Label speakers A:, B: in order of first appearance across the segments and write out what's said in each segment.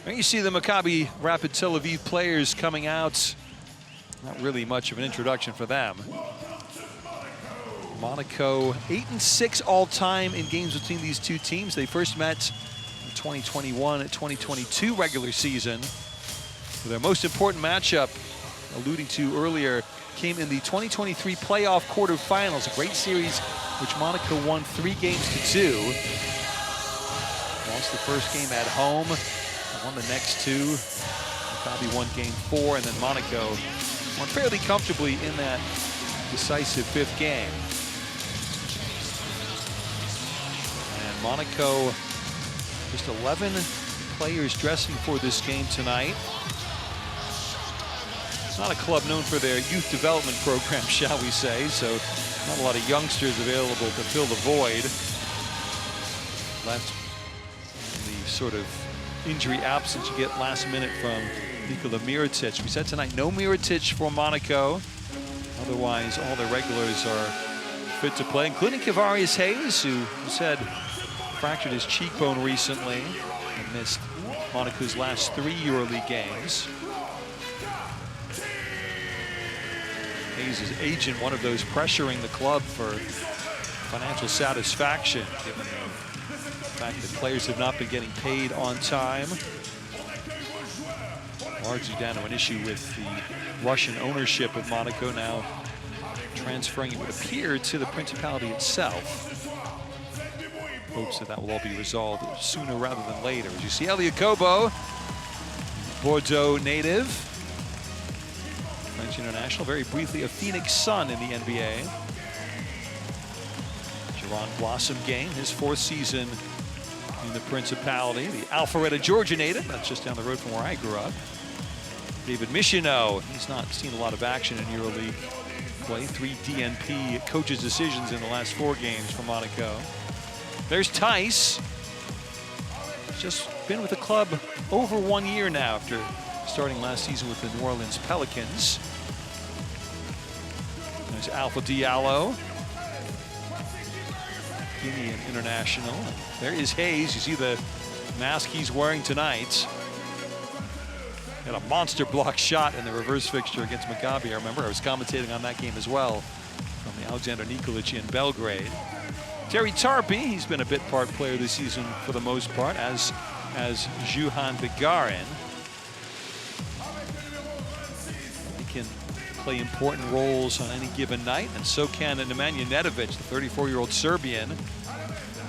A: There you see the Maccabi Rapid Tel Aviv players coming out. Not really much of an introduction for them. Monaco 8-6 all-time in games between these two teams. They first met in 2021 and 2022 regular season. Their most important matchup, alluding to earlier, came in the 2023 playoff quarterfinals, a great series which Monaco won 3 games to 2. Lost the first game at home, won the next 2. Maccabi won game 4, and then Monaco won fairly comfortably in that decisive 5th game. And Monaco, just 11 players dressing for this game tonight. It's not a club known for their youth development program, shall we say, so not a lot of youngsters available to fill the void. Left the sort of injury absence you get last minute from Nikola Mirotic. We said tonight, no Mirotic for Monaco. Otherwise, all the regulars are fit to play, including Kavarius Hayes, who said fractured his cheekbone recently and missed Monaco's last 3 EuroLeague games. Hayes' agent, one of those pressuring the club for financial satisfaction, given the fact that players have not been getting paid on time. Largely down to an issue with the Russian ownership of Monaco, now transferring, it would appear, to the Principality itself. Hopes that will all be resolved sooner rather than later. As you see, Elia Kobo, Bordeaux native, French international, very briefly a Phoenix Sun in the NBA. Jerron Blossom Game, his 4th season in the Principality. The Alpharetta, Georgia native, that's just down the road from where I grew up. David Michino, he's not seen a lot of action in EuroLeague play. 3 DNP coaches' decisions in the last 4 games for Monaco. There's Tice. He's just been with the club over 1 year now after starting last season with the New Orleans Pelicans. There's Alpha Diallo, Guinean international. There is Hayes. You see the mask he's wearing tonight. Had a monster block shot in the reverse fixture against Maccabi. I remember I was commentating on that game as well from the Alexander Nikolic in Belgrade. Terry Tarpey, he's been a bit part player this season for the most part, as Juhan Gagarin. He can play important roles on any given night, and so can Nemanja Nedovic, the 34-year-old Serbian.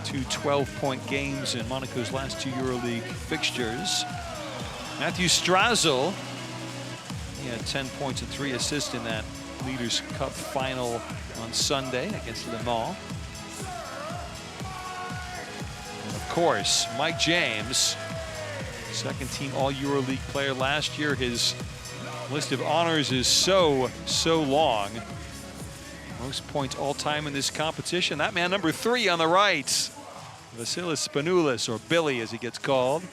A: 2 12-point games in Monaco's last 2 EuroLeague fixtures. Matthew Strazel, he had 10 points and 3 assists in that Leaders' Cup final on Sunday against Le Mans. And of course, Mike James, 2nd team All-EuroLeague player last year. His list of honors is so long. Most points all-time in this competition. That man number 3 on the right, Vasilis Spanoulis, or Billy as he gets called.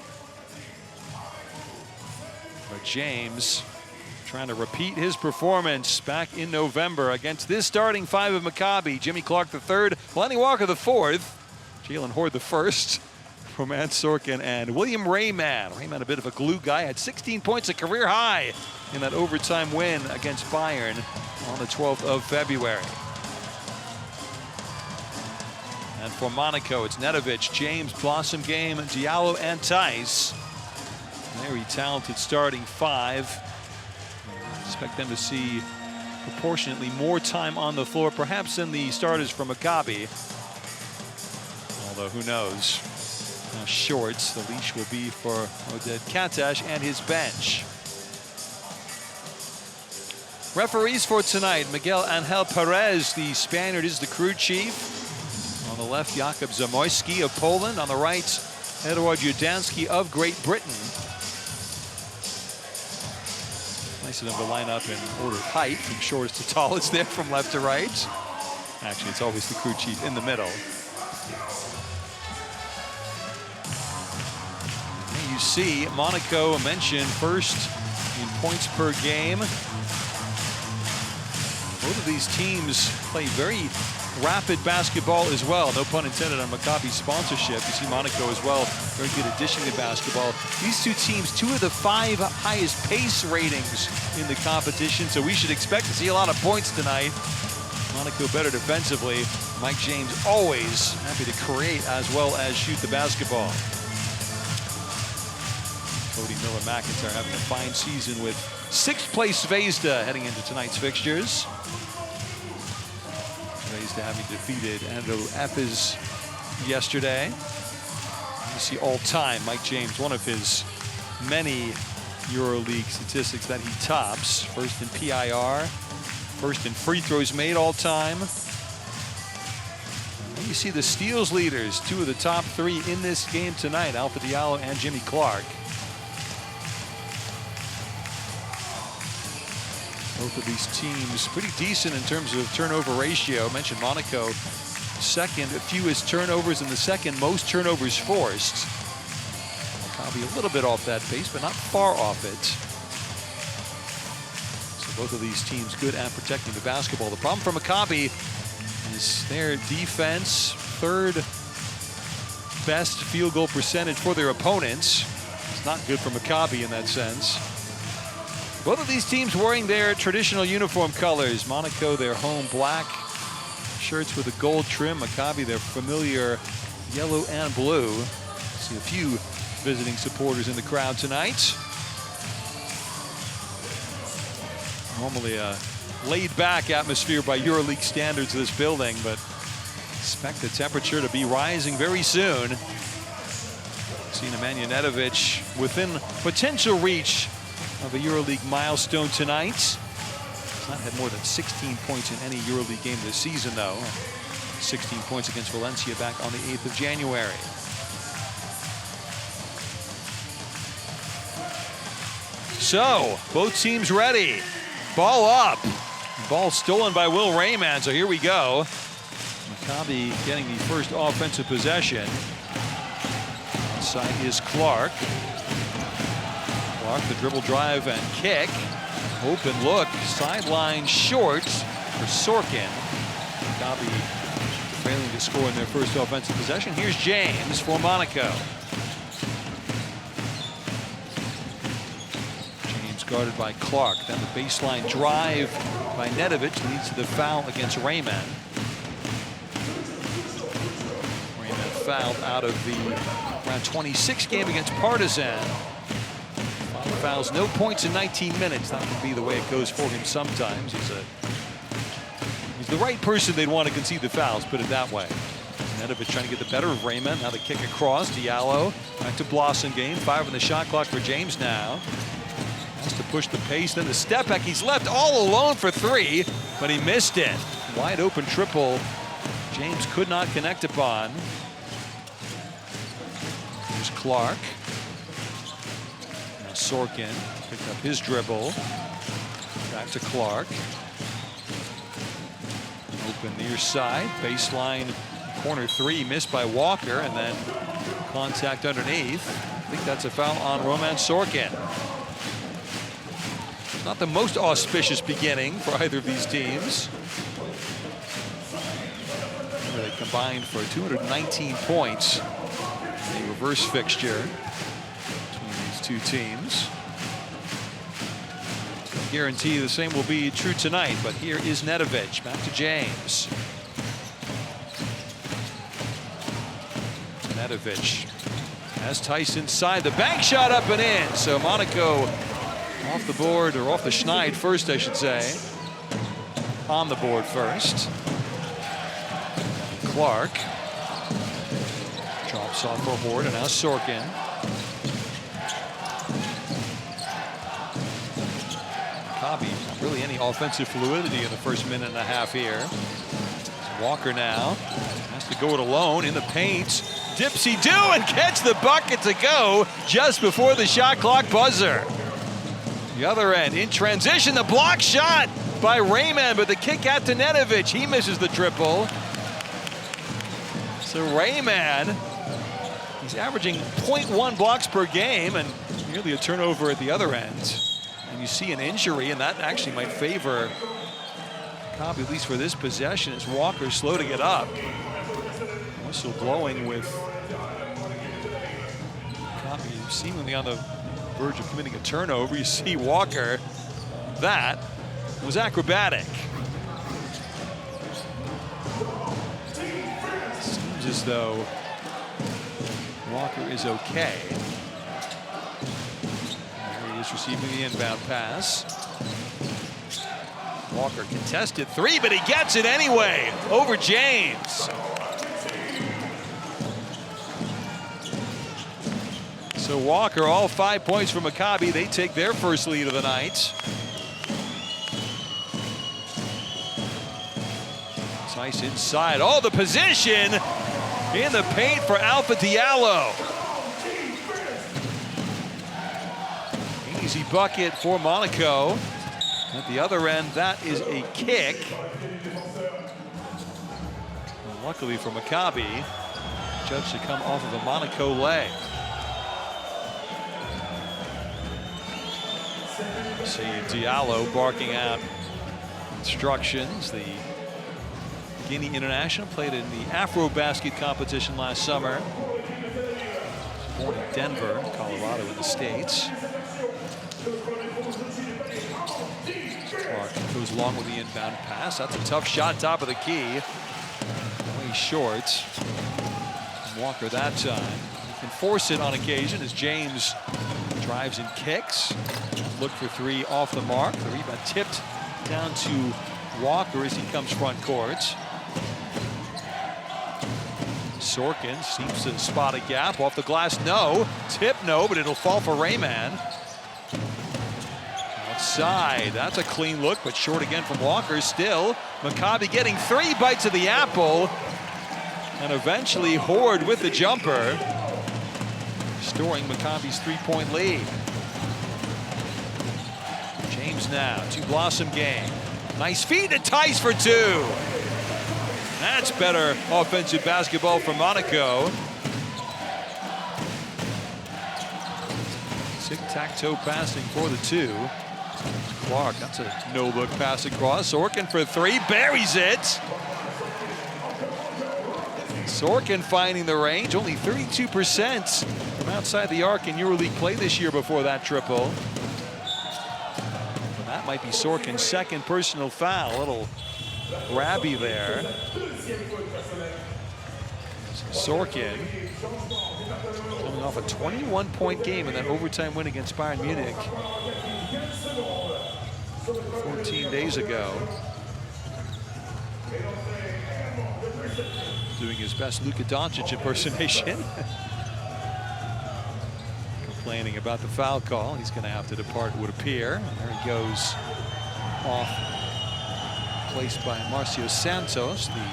A: But James trying to repeat his performance back in November against this starting 5 of Maccabi. Jimmy Clark the 3rd, Lonnie Walker the 4th, Jalen Horde the 1st, Roman Sorkin, and William Rayman. Rayman, a bit of a glue guy, had 16 points, a career high in that overtime win against Bayern on the 12th of February. And for Monaco, it's Nedovic, James, Blossom Game, Diallo, and Tice. Very talented starting 5. Expect them to see proportionately more time on the floor, perhaps than the starters from Maccabi. Although who knows how short the leash will be for Oded Katash and his bench. Referees for tonight, Miguel Angel Perez, the Spaniard, is the crew chief. On the left, Jakub Zamoyski of Poland. On the right, Eduard Judanski of Great Britain. Nice of them to line up in order of height, from shortest to tallest there, from left to right. Actually, it's always the crew chief in the middle. And you see Monaco mentioned first in points per game. Both of these teams play very rapid basketball as well. No pun intended on Maccabi's sponsorship. You see Monaco as well, very good addition to basketball. These two teams, 2 of the 5 highest pace ratings in the competition, so we should expect to see a lot of points tonight. Monaco better defensively. Mike James always happy to create as well as shoot the basketball. Cody Miller-McIntyre having a fine season with 6th place Zvezda heading into tonight's fixtures. Zvezda having defeated Ando Efes yesterday. You see all-time Mike James, one of his many EuroLeague statistics that he tops. First in PIR, first in free throws made all-time. You see the steals leaders, 2 of the top 3 in this game tonight, Alpha Diallo and Jimmy Clark. Both of these teams pretty decent in terms of turnover ratio. I mentioned Monaco, second fewest turnovers and the second most turnovers forced. Maccabi a little bit off that pace, but not far off it. So both of these teams good at protecting the basketball. The problem for Maccabi is their defense, 3rd best field goal percentage for their opponents. It's not good for Maccabi in that sense. Both of these teams wearing their traditional uniform colors. Monaco, their home black shirts with a gold trim. Maccabi, their familiar yellow and blue. See a few visiting supporters in the crowd tonight. Normally a laid-back atmosphere by EuroLeague standards of this building, but expect the temperature to be rising very soon. See Nemanja Nedovic within potential reach of a EuroLeague milestone tonight. He's not had more than 16 points in any EuroLeague game this season, though. 16 points against Valencia back on the 8th of January. So, both teams ready. Ball up. Ball stolen by Will Rayman, so here we go. Maccabi getting the first offensive possession. Inside is Clark. Clark, the dribble drive and kick. Open look, sideline short for Sorkin. Maccabi failing to score in their first offensive possession. Here's James for Monaco. Guarded by Clark. Then the baseline drive by Nedovic leads to the foul against Rayman. Rayman fouled out of the round 26 game against Partizan. 5 fouls, no points in 19 minutes. That can be the way it goes for him sometimes. He's the right person they'd want to concede the fouls, put it that way. Nedovic trying to get the better of Rayman. Now the kick across. Diallo back to Blossom game. 5 on the shot clock for James now. To push the pace, then the step back. He's left all alone for 3, but he missed it. Wide open triple. James could not connect upon. Here's Clark. Now Sorkin picked up his dribble. Back to Clark. Open near side. Baseline corner 3 missed by Walker, and then contact underneath. I think that's a foul on Roman Sorkin. Not the most auspicious beginning for either of these teams. They combined for 219 points in a reverse fixture between these two teams. I guarantee the same will be true tonight, but here is Nedovic. Back to James. Nedovic has Tice inside. The bank shot up and in. So Monaco off the board, or off the schneid first, I should say. On the board first. Clark drops off for Horde, and now Sorkin. Maccabi, not really any offensive fluidity in the first minute and a half here. Walker now has to go it alone in the paint. Dipsy-do and catch the bucket to go just before the shot clock buzzer. The other end in transition, the block shot by Rayman, but the kick out to Nedovic. He misses the triple. So Rayman, he's averaging 0.1 blocks per game and nearly a turnover at the other end. And you see an injury, and that actually might favor Maccabi, at least for this possession, is Walker slow to get up. Whistle blowing with Maccabi seemingly on the verge of committing a turnover. You see Walker. That was acrobatic. Seems as though Walker is okay. There he is receiving the inbound pass. Walker contested three, but he gets it anyway over James. So Walker, all 5 points for Maccabi. They take their first lead of the night. Nice inside. Oh, the position in the paint for Alpha Diallo. Easy bucket for Monaco. At the other end, that is a kick. Well, luckily for Maccabi, judged to come off of a Monaco leg. See Diallo barking out instructions. The Guinea international, played in the Afro-Basket competition last summer. Born in Denver, Colorado in the States. Clark goes along with the inbound pass. That's a tough shot, top of the key. Way short. Walker that time. He can force it on occasion as James drives and kicks. Look for three off the mark. The rebound tipped down to Walker as he comes front court. Sorkin seems to spot a gap off the glass. No. Tip, no, but it'll fall for Rayman. Outside. That's a clean look, but short again from Walker. Still, Maccabi getting 3 bites of the apple. And eventually Horde with the jumper, restoring Maccabi's 3-point lead. James now to Blossom game. Nice feed to Tice for 2. That's better offensive basketball from Monaco. Tic-tac-toe passing for the 2. Clark, that's a no-look pass across. Sorkin for 3, buries it. Sorkin finding the range, only 32% from outside the arc in EuroLeague play this year before that triple. And that might be Sorkin's second personal foul. A little grabby there. Sorkin coming off a 21-point game in that overtime win against Bayern Munich 14 days ago. Doing his best Luka Doncic impersonation. Complaining about the foul call. He's going to have to depart, it would appear. And there he goes off. Placed by Marcio Santos, the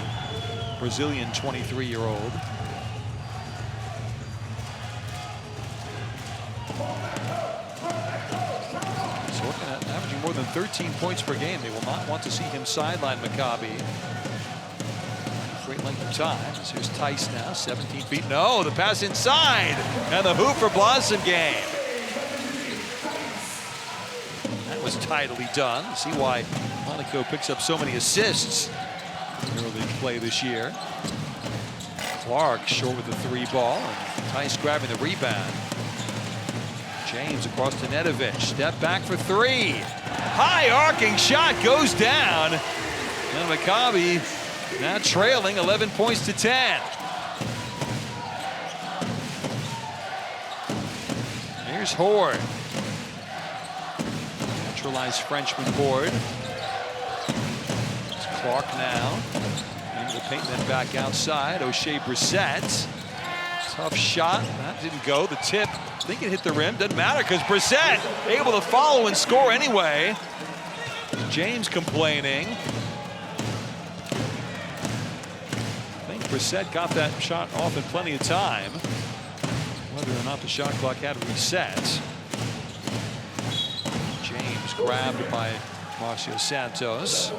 A: Brazilian 23-year-old. Sorkin averaging more than 13 points per game. They will not want to see him sideline Maccabi. Great length of time. So here's Tice now, 17 feet. No, the pass inside. And the hoop for Blossom game. That was tidily done. See why Monaco picks up so many assists in EuroLeague play this year. Clark short with the 3 ball, and Tice grabbing the rebound. James across to Nedovic. Step back for 3. High arcing shot goes down. And Maccabi now trailing 11 points to 10. Here's Horde. Naturalized Frenchman Horde. Clark now into the paint, then back outside. O'Shea Brissett. Tough shot. That didn't go. The tip, I think it hit the rim. Doesn't matter because Brissett able to follow and score anyway. James complaining. I think Brissett got that shot off in plenty of time. Whether or not the shot clock had reset. James grabbed by Marcio Santos.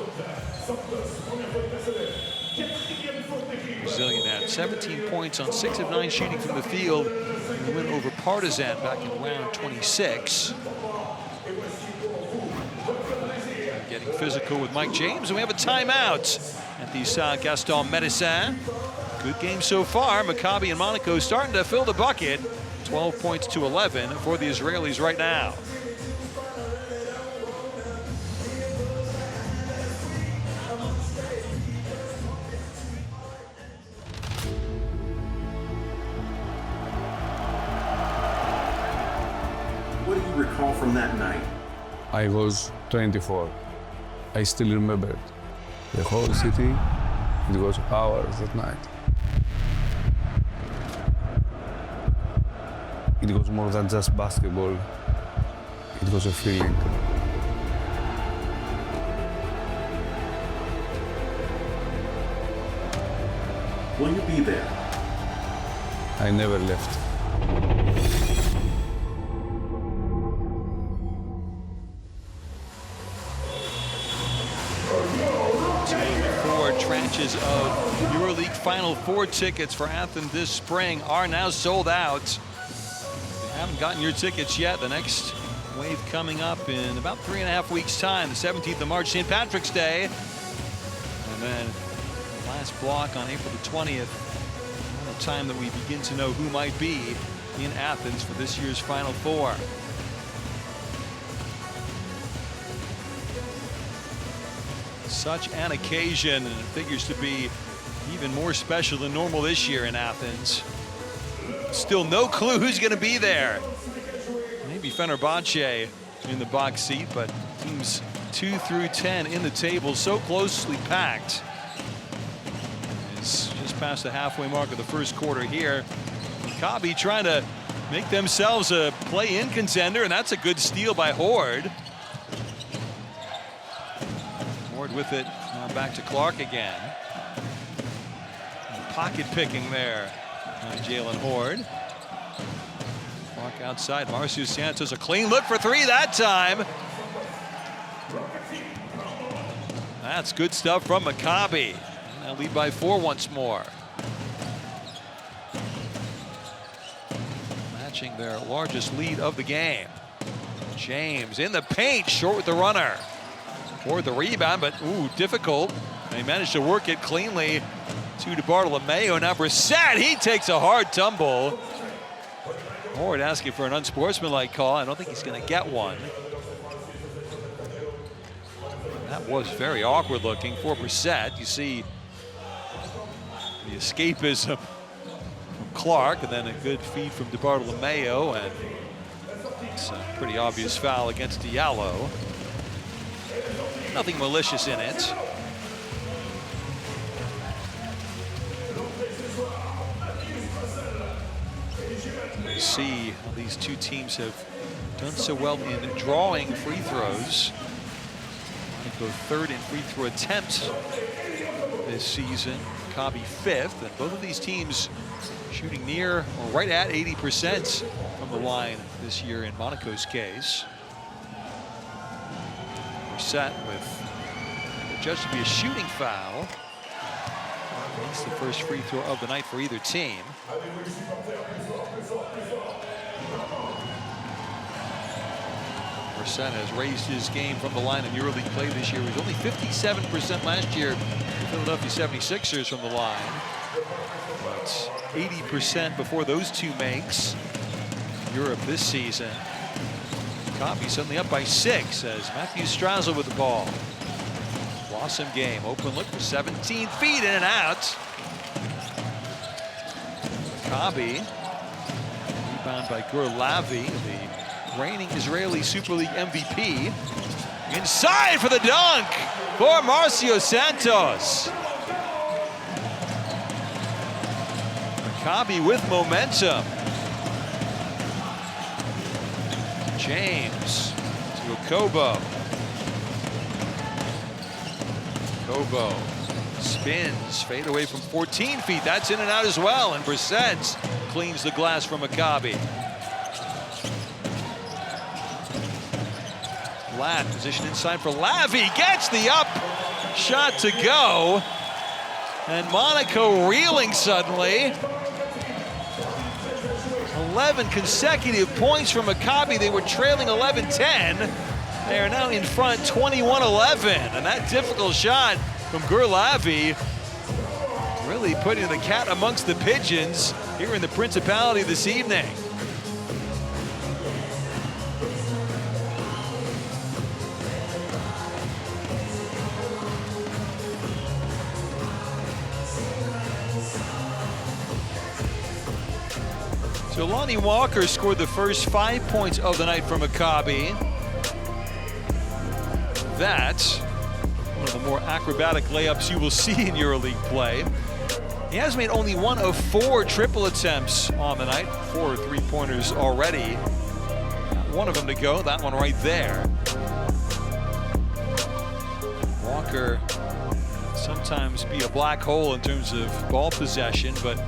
A: Brazilian had 17 points on 6 of 9 shooting from the field in the win over Partizan back in round 26. getting physical with Mike James, and we have a timeout at the Saint Gaston Médecin. Good game so far. Maccabi and Monaco starting to fill the bucket. 12 points to 11 for the Israelis right now.
B: What do you recall from that night?
C: I was 24. I still remember it. The whole city, it was ours that night. It was more than just basketball. It was a feeling.
B: Will you be there?
C: I never left.
A: Tranches of EuroLeague Final Four tickets for Athens this spring are now sold out. If you haven't gotten your tickets yet, the next wave coming up in about 3.5 weeks' time, the 17th of March, St. Patrick's Day. And then the last block on April the 20th, the time that we begin to know who might be in Athens for this year's Final Four. Such an occasion, and it figures to be even more special than normal this year in Athens. Still no clue who's going to be there. Maybe Fenerbahce in the box seat, but teams 2 through 10 in the table so closely packed. It's just past the halfway mark of the first quarter here. Maccabi trying to make themselves a play-in contender, and that's a good steal by Horde. With it, now back to Clark again. Pocket picking there by Jalen Horde. Clark outside, Marcio Santos, a clean look for three that time. That's good stuff from Maccabi. Now lead by 4 once more. Matching their largest lead of the game. James in the paint, short with the runner. Or the rebound, but ooh, difficult. And he managed to work it cleanly to Bartolomeo. Now Brissett, he takes a hard tumble. Horde asking for an unsportsmanlike call. I don't think he's going to get one. That was very awkward looking for Brissett. You see the escapism from Clark, and then a good feed from Bartolomeo, and it's a pretty obvious foul against Diallo. Nothing malicious in it. You see how these two teams have done so well in drawing free throws. Monaco 3rd in free throw attempts this season. Maccabi 5th, and both of these teams shooting near or right at 80% from the line this year in Monaco's case. Set with judged to be a shooting foul. It's the first free throw of the night for either team. Brissett has raised his game from the line in EuroLeague play this year. He was only 57% last year. The Philadelphia 76ers from the line. But 80% before those two makes. Europe this season. Maccabi suddenly up by 6 as Matthew Strazel with the ball. Awesome game. Open look for 17 feet, in and out. Maccabi. Rebound by Gur Lavi, the reigning Israeli Super League MVP. Inside for the dunk for Marcio Santos. Maccabi with momentum. James to Okobo. Okobo spins, fade away from 14 feet. That's in and out as well. And Brissett cleans the glass from Maccabi. Ladd position inside for Lavi. Gets the up shot to go. And Monaco reeling suddenly. 11 consecutive points from Maccabi. They were trailing 11-10. They are now in front 21-11, and that difficult shot from Gurlavi really putting the cat amongst the pigeons here in the Principality this evening. So Lonnie Walker scored the first 5 points of the night for Maccabi. That's one of the more acrobatic layups you will see in EuroLeague play. He has made only one of 4 triple attempts on the night, 4 3-pointers already. One of them to go, that one right there. Walker sometimes be a black hole in terms of ball possession, but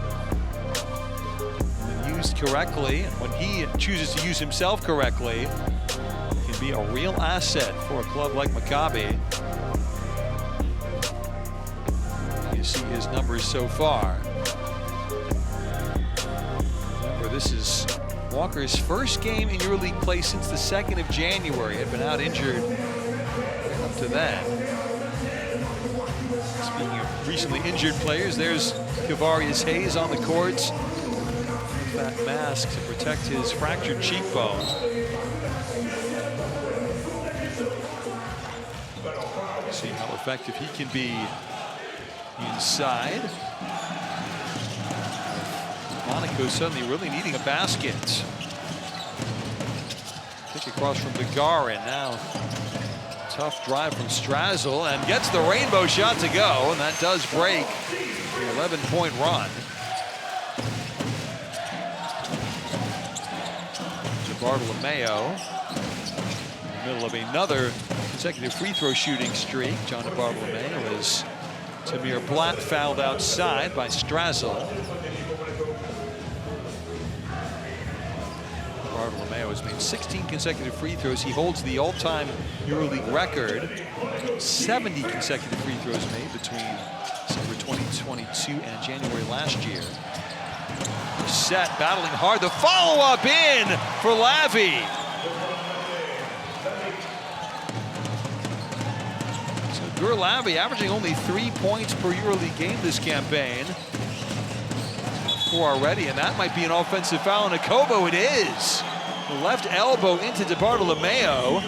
A: when used correctly, and when he chooses to use himself correctly, can be a real asset for a club like Maccabi. You see his numbers so far. Remember, this is Walker's first game in EuroLeague play since the 2nd of January. Had been out injured up to then. Speaking of recently injured players, there's Kavarius Hayes on the court. That mask to protect his fractured cheekbone. See how effective he can be inside. Monaco suddenly really needing a basket. Kick across from Begarin. Now tough drive from Strazel and gets the rainbow shot to go, and that does break the 11-point run. Bartolomeo in the middle of another consecutive free throw shooting streak. John Bartolomeo as Tamir Blatt fouled outside by Strazel. Bartolomeo has made 16 consecutive free throws. He holds the all-time EuroLeague record. 70 consecutive free throws made between December 2022 and January last year. Set, battling hard. The follow-up in for Lavi. So Gurlavi averaging only 3 points per EuroLeague game this campaign. 4 already, and that might be an offensive foul on Akobo. It is. The left elbow into DeBartolomeo.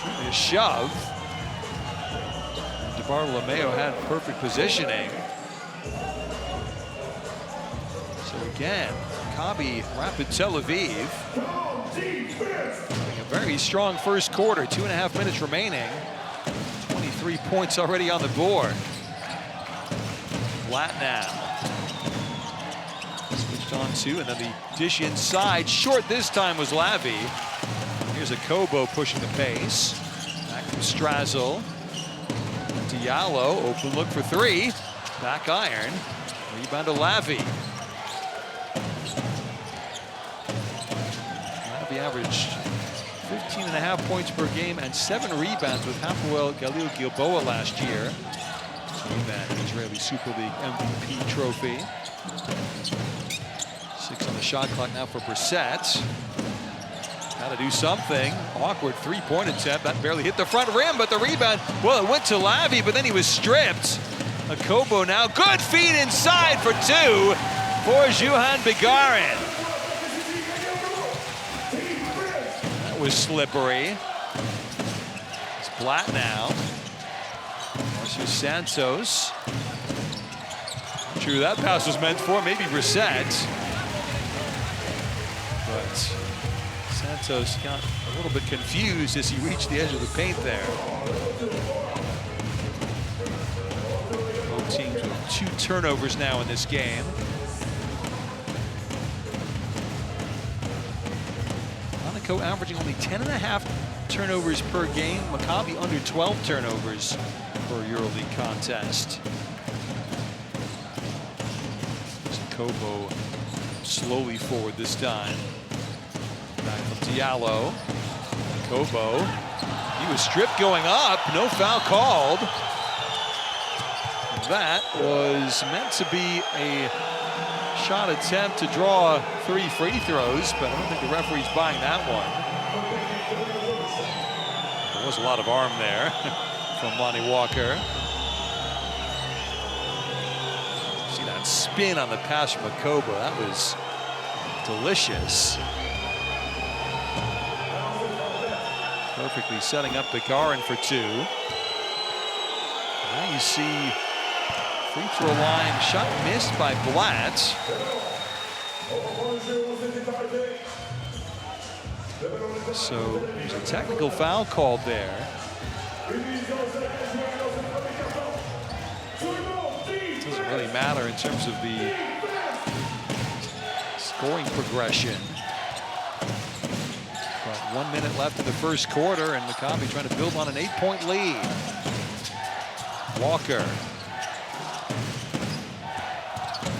A: Certainly a shove. DeBartolomeo had perfect positioning. Again, Maccabi Rapid Tel Aviv having a very strong first quarter, 2.5 minutes remaining. 23 points already on the board. Blatt now. Switched on to, and then the dish inside. Short this time was Lavi. Here's Akobo pushing the pace. Back from Strazel. Diallo, open look for 3. Back iron. Rebound to Lavi. Averaged 15.5 points per game and 7 rebounds with Hapoel Galil Gilboa last year. That Israeli Super League MVP trophy. 6 on the shot clock now for Brissett. Got to do something. Awkward 3-point attempt. That barely hit the front rim, but the rebound, well, it went to Lavi, but then he was stripped. Akobo now. Good feed inside for 2 for Juhan Begarin. Was slippery. It's Blatt now. Marcio Santos. Not sure who that pass was meant for. Maybe Brissett. But Santos got a little bit confused as he reached the edge of the paint there. Both teams with 2 turnovers now in this game. Monaco averaging only 10.5 turnovers per game. Maccabi under 12 turnovers for a EuroLeague contest. Kobo slowly forward this time. Back from Diallo. Kobo. He was stripped going up. No foul called. That was meant to be a shot attempt to draw 3 free throws, but I don't think the referee's buying that one. There was a lot of arm there from Lonnie Walker. See that spin on the pass from Maccabi. That was delicious. Perfectly setting up Pekarin for two. Now you see free throw line shot missed by Blatt. So there's a technical foul called there. Doesn't really matter in terms of the scoring progression. About 1 minute left in the first quarter, and Maccabi trying to build on an 8-point lead. Walker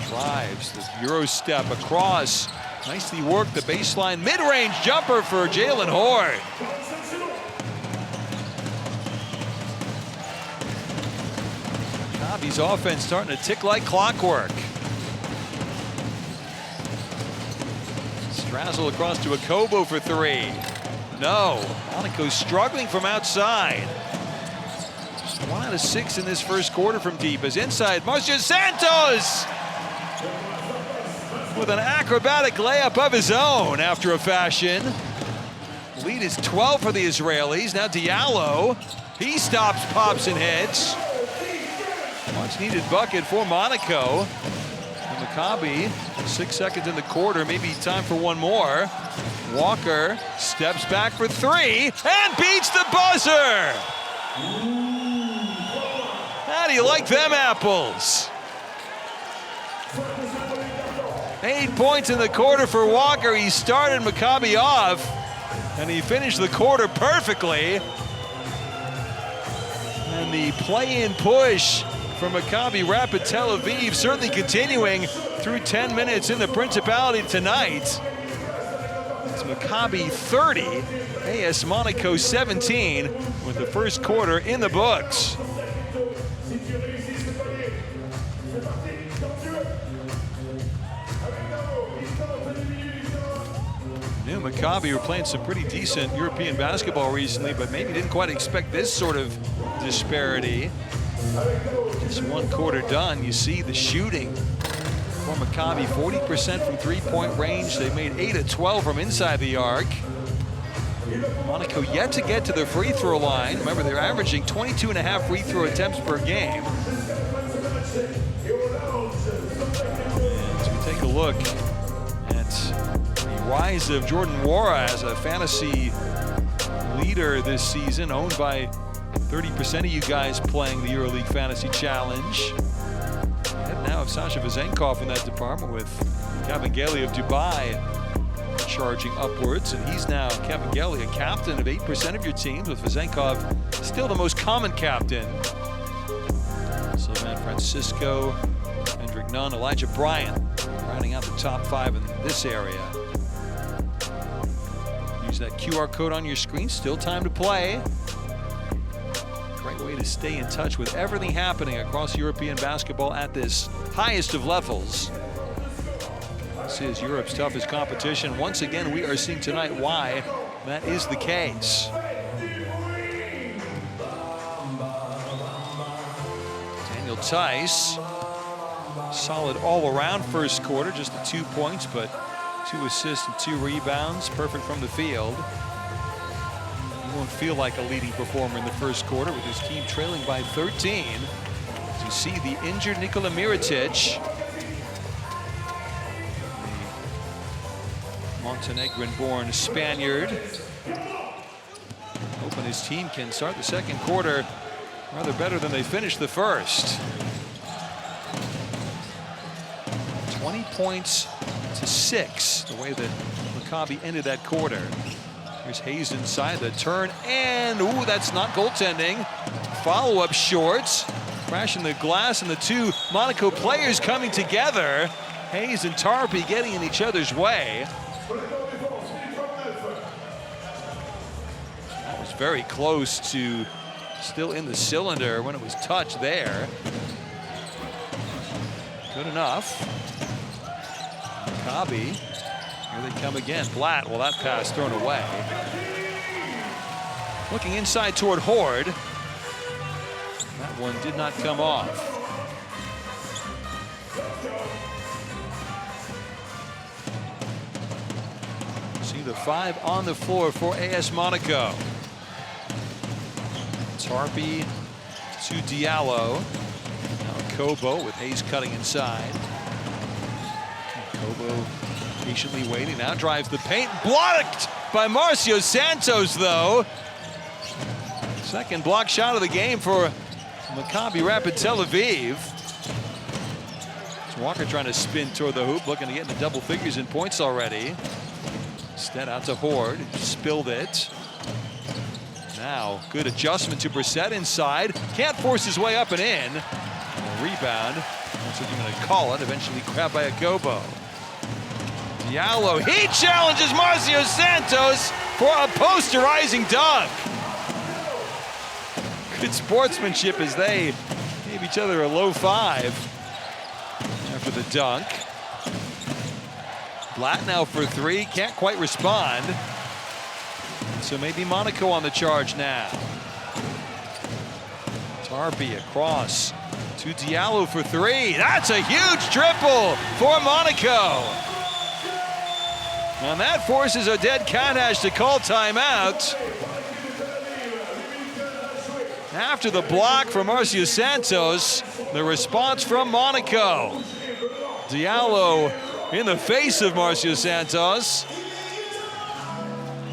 A: drives the Euro step across. Nicely worked the baseline mid-range jumper for Jalen Horde. Maccabi's offense starting to tick like clockwork. Strazzle across to Akobo for three. No. Monaco struggling from outside. Just 1 out of 6 in this first quarter from deep. As inside, Marcio Santos with an acrobatic layup of his own after a fashion. Lead is 12 for the Israelis. Now Diallo, he stops, pops, and hits. Much needed bucket for Monaco. And Maccabi, 6 seconds in the quarter, maybe time for one more. Walker steps back for three and beats the buzzer. How do you like them apples? 8 points in the quarter for Walker. He started Maccabi off, and he finished the quarter perfectly. And the play-in push for Maccabi Rapid Tel Aviv certainly continuing through 10 minutes in the Principality tonight. It's Maccabi 30, AS Monaco 17, with the first quarter in the books. New Maccabi were playing some pretty decent European basketball recently, but maybe didn't quite expect this sort of disparity. Just one quarter done, you see the shooting for Maccabi, 40% from three-point range. They made 8 of 12 from inside the arc. Monaco yet to get to the free throw line. Remember, they're averaging 22.5 free throw attempts per game. And as we take a look at the rise of Jordan Nwora as a fantasy leader this season, owned by 30% of you guys playing the EuroLeague Fantasy Challenge. Ahead now of Sasha Vezenkov in that department, with Cavangeli of Dubai charging upwards. And he's now, Cavangeli, a captain of 8% of your teams, with Vezenkov still the most common captain. Sylvain Francisco, Hendrik Nunn, Elijah Bryant rounding out the top 5 in this area. Use that QR code on your screen. Still time to play. Great way to stay in touch with everything happening across European basketball at this highest of levels. This is Europe's toughest competition. Once again, we are seeing tonight why that is the case. Daniel Tice, solid all-around first quarter, just the 2 points, but 2 assists and 2 rebounds, perfect from the field. He won't feel like a leading performer in the first quarter, with his team trailing by 13. As you see the injured Nikola Mirotic, the Montenegrin-born Spaniard, hoping his team can start the second quarter rather better than they finished the first. 20 points to 6, the way that Maccabi ended that quarter. Here's Hayes inside the turn, and ooh, that's not goaltending. Follow-up shorts, crashing the glass, and the two Monaco players coming together. Hayes and Tarpey getting in each other's way. That was very close to still in the cylinder when it was touched there. Good enough. Maccabi, here they come again. Blatt, well, that pass thrown away. Looking inside toward Horde. That one did not come off. See the 5 on the floor for AS Monaco. Tarpey to Diallo. Now Kobo with Hayes cutting inside. Kobo patiently waiting, now drives the paint. Blocked by Marcio Santos, though. Second block shot of the game for Maccabi Rapid Tel Aviv. It's Walker trying to spin toward the hoop, looking to get into double figures in points already. Instead out to Horde, spilled it. Now, good adjustment to Brissett inside. Can't force his way up and in. And a rebound. That's what you're going to call it. Eventually grabbed by Akobo. Diallo, he challenges Marcio Santos for a posterizing dunk. Good sportsmanship as they gave each other a low 5 after the dunk. Blatt now for 3, can't quite respond. So maybe Monaco on the charge now. Tarpey across to Diallo for 3. That's a huge triple for Monaco. And that forces Oded Kadash to call timeout. After the block from Marcio Santos, the response from Monaco. Diallo in the face of Marcio Santos.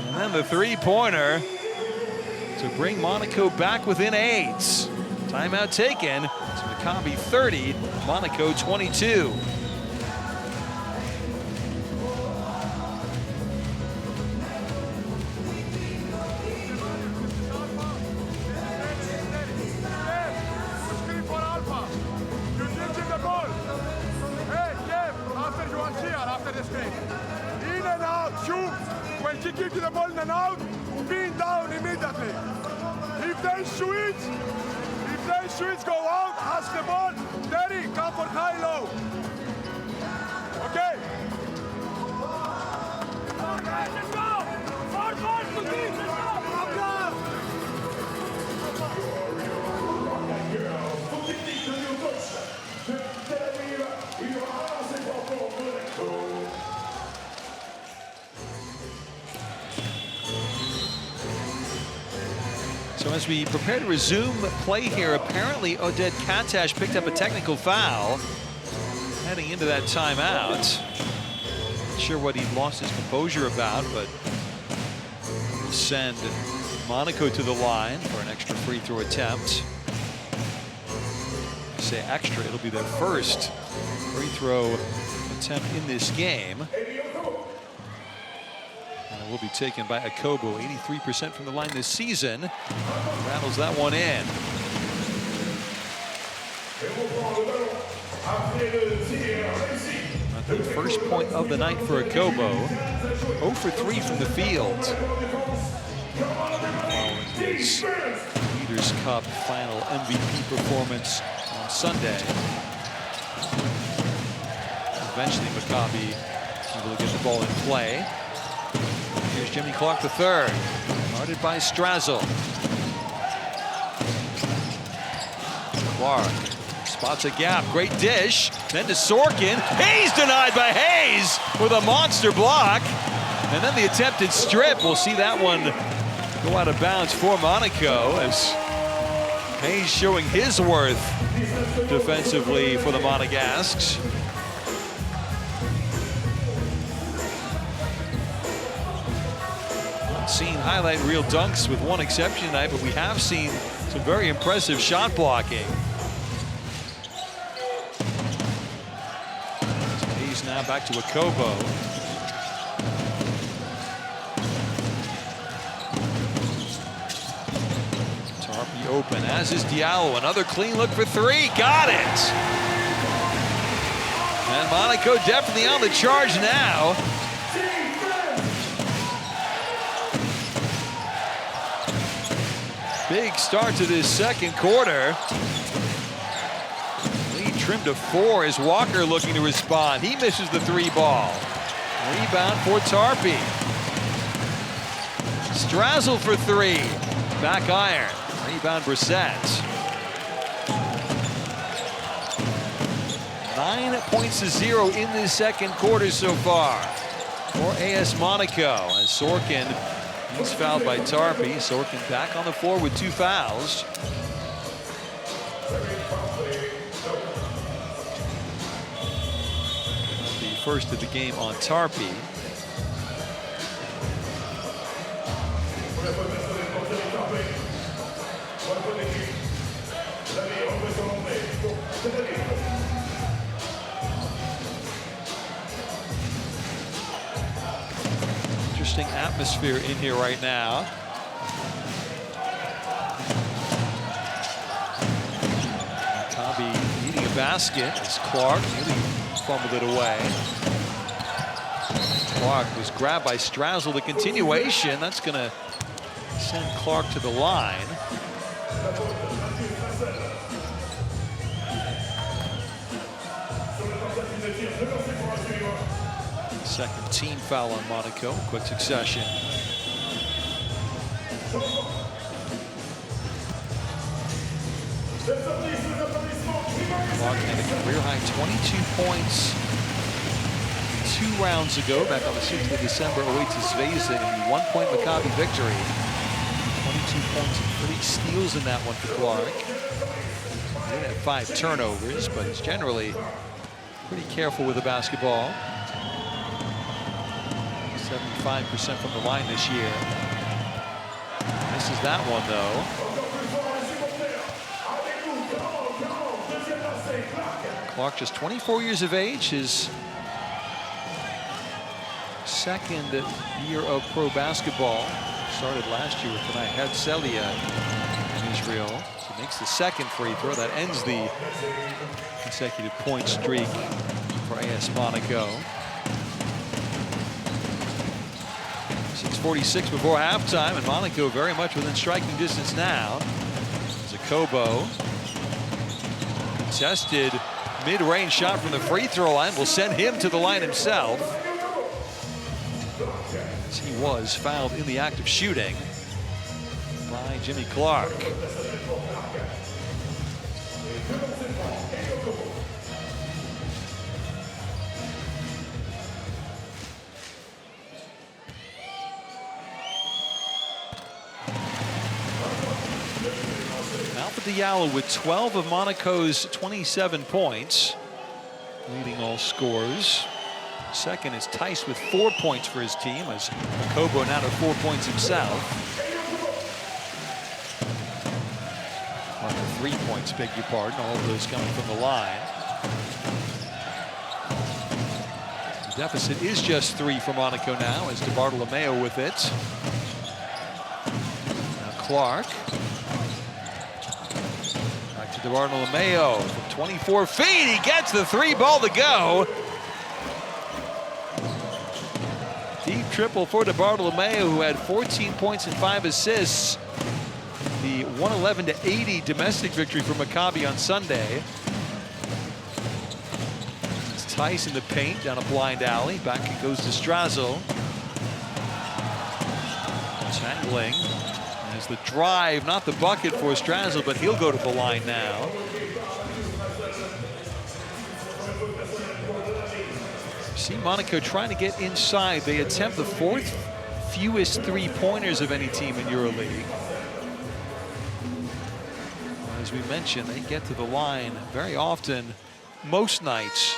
A: And then the three-pointer to bring Monaco back within 8. Timeout taken. It's Maccabi 30, Monaco 22.
D: When she gives you the ball in and out, being down immediately. If they switch, go out, ask the ball, Terry, come for high-low. Okay? Let's go!
A: So as we prepare to resume play here, apparently Oded Kadash picked up a technical foul heading into that timeout. Not sure what he lost his composure about, but we'll send Monaco to the line for an extra free throw attempt. I say extra, it'll be their first free throw attempt in this game. Will be taken by Akobo, 83% from the line this season. Rattles that one in. The first point of the night for Akobo. 0 for 3 from the field. Following his Leaders Cup final MVP performance on Sunday. Eventually Maccabi able to get the ball in play. Here's Jimmy Clark III, guarded by Strazel. Clark spots a gap, great dish, then to Sorkin. Hayes denied by Hayes with a monster block. And then the attempted strip, we'll see that one go out of bounds for Monaco as Hayes showing his worth defensively for the Monegasques. Seen highlight reel dunks with one exception tonight, but we have seen some very impressive shot blocking. Hayes now back to Akobo. Tarpey open, as is Diallo. Another clean look for 3, got it! And Monaco definitely on the charge now. Big start to this second quarter. Lead trimmed to 4 as Walker looking to respond. He misses the 3 ball. Rebound for Tarpey. Strazel for 3. Back iron. Rebound Brissett. 9 points to 0 in the second quarter so far for AS Monaco. As Sorkin, he's fouled by Tarpey. Sorkin back on the floor with 2 fouls. The first of the game on Tarpey. Interesting atmosphere in here right now. Maccabi needing a basket as Clark nearly fumbled it away. Clark was grabbed by Strazzle. The continuation, that's going to send Clark to the line. Second team foul on Monaco, quick succession. Clark had a career-high 22 points 2 rounds ago, back on the 6th of December, away to Zvezda in the 1-point Maccabi victory. 22 points and 3 steals in that one for Clark. He did have 5 turnovers, but he's generally pretty careful with the basketball. 75% from the line this year. Misses that one, though. Clark just 24 years of age, his second year of pro basketball. Started last year with Head Celia in Israel. So makes the second free throw. That ends the consecutive point streak for AS Monaco. 6:46 before halftime, and Monaco very much within striking distance now. Zakobo contested mid-range shot from the free throw line will send him to the line himself. As he was fouled in the act of shooting by Jimmy Clark. Diallo with 12 of Monaco's 27 points, leading all scorers. Second is Tice with 4 points for his team, as Kobo now to 4 points himself. 3 points, beg your pardon, all of those coming from the line. The deficit is just 3 for Monaco now, as DeBartolomeo with it. Now Clark. DeBartolomeo from 24 feet. He gets the 3 ball to go. Deep triple for DeBartolomeo, who had 14 points and 5 assists. The 111-80 domestic victory for Maccabi on Sunday. It's Tice in the paint down a blind alley. Back it goes to Strazzle. Tangling. As the drive, not the bucket for Strazzle, but he'll go to the line now. See Monaco trying to get inside. They attempt the 4th fewest 3-pointers of any team in EuroLeague. As we mentioned, they get to the line very often, most nights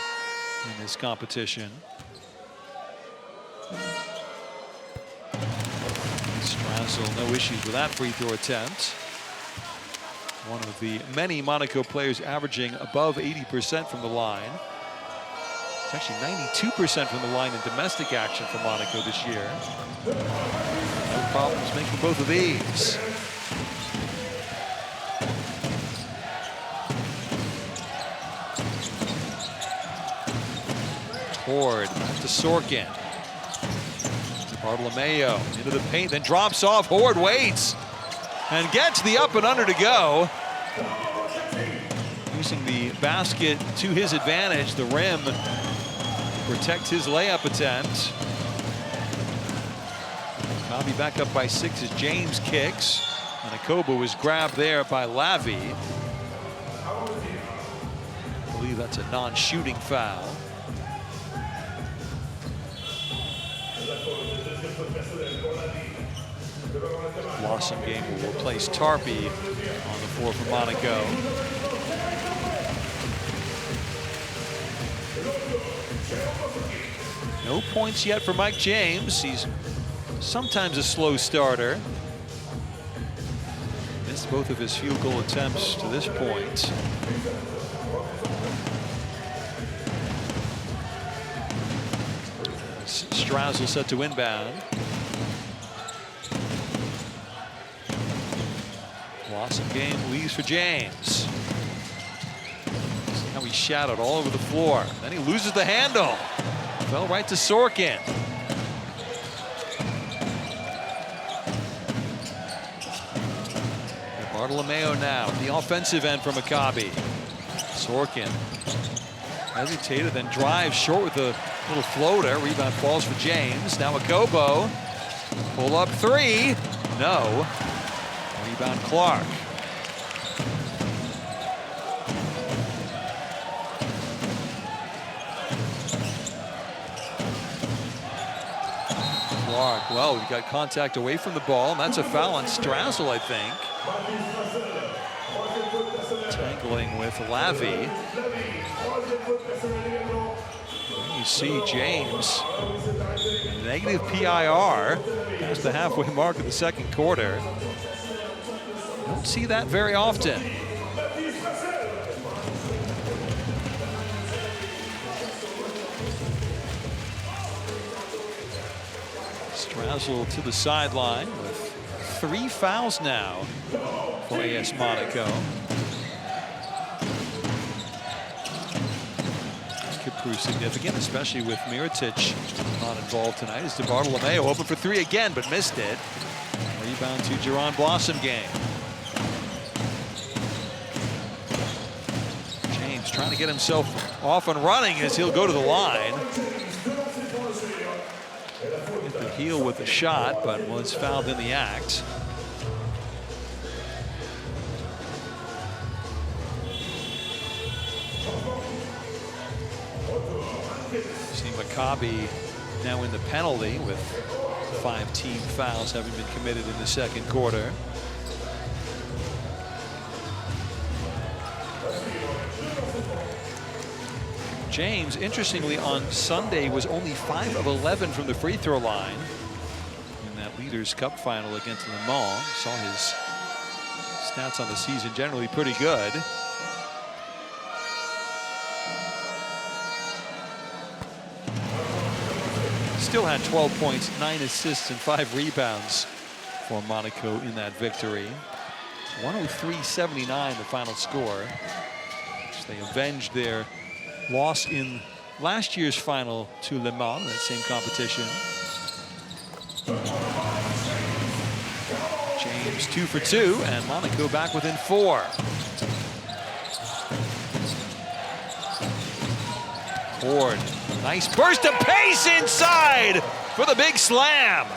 A: in this competition. Strazzle, no issues with that free throw attempt. One of the many Monaco players averaging above 80% from the line. It's actually 92% from the line in domestic action for Monaco this year. No problems making both of these. Toward to Sorkin. Bartolomeo into the paint, then drops off. Horde waits and gets the up and under to go. Using the basket to his advantage, the rim protects his layup attempt. Maccabi back up by 6 as James kicks. And Akoba was grabbed there by Lavi. I believe that's a non-shooting foul. Blossom game will replace Tarpey on the floor for Monaco. No points yet for Mike James. He's sometimes a slow starter. Missed both of his field goal attempts to this point. Strazel set to inbound. Blossom game leaves for James. See how he shadowed all over the floor. Then he loses the handle. Fell right to Sorkin. Bartolomeo now at the offensive end for Maccabi. Sorkin hesitated, then drives short with a little floater. Rebound falls for James. Now Akobo. Pull up three. No. Rebound Clark. Clark, well, we got contact away from the ball, and that's a foul on Strazel, I think. Tangling with Lavi. And you see James, negative PIR, past the halfway mark of the second quarter. Don't see that very often. Strazel to the sideline with 3 fouls now for AS Monaco. This could prove significant, especially with Mirotic not involved tonight. As Bartolomeo open for 3 again, but missed it. Rebound to Jerron Blossom game. James trying to get himself off and running as he'll go to the line. Hit the heel with a shot, but was fouled in the act. See Maccabi now in the penalty with 5 team fouls having been committed in the second quarter. James, interestingly, on Sunday was only 5 of 11 from the free throw line in that Leaders Cup final against Le Mans. Saw his stats on the season generally pretty good. Still had 12 points, 9 assists, and 5 rebounds for Monaco in that victory. 103-79 the final score. They avenged their loss in last year's final to Le Mans, that same competition. James 2 for 2, and Monaco back within 4. Ford, nice burst of pace inside for the big slam.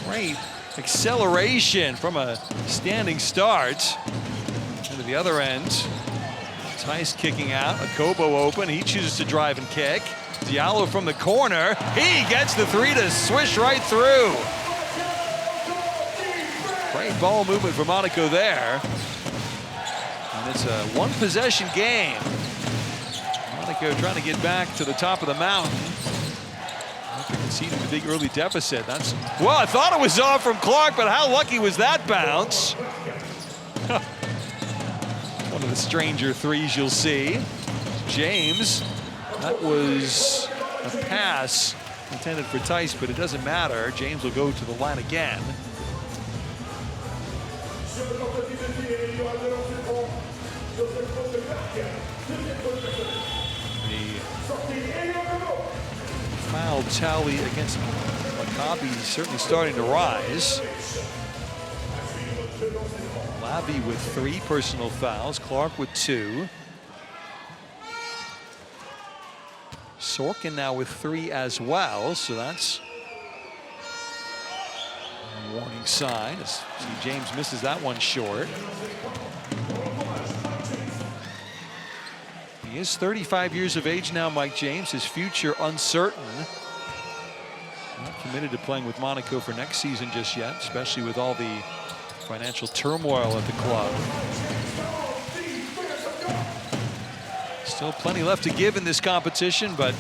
A: Great acceleration from a standing start. And to the other end, Tice kicking out, Akobo open, he chooses to drive and kick. Diallo from the corner, he gets the 3 to swish right through. Great ball movement for Monaco there. And it's a 1-possession game. Monaco trying to get back to the top of the mountain. After conceding the big early deficit. That's, well, I thought it was off from Clark, but how lucky was that bounce? One of the stranger threes you'll see. James, that was a pass intended for Tice, but it doesn't matter. James will go to the line again. The foul tally against Maccabi is certainly starting to rise. Lavi with 3 personal fouls, Clark with 2. Sorkin now with 3 as well, so that's Warning sign as James misses that one short. He is 35 years of age now, Mike James. His future uncertain. Not committed to playing with Monaco for next season just yet, especially with all the financial turmoil at the club. Still plenty left to give in this competition, but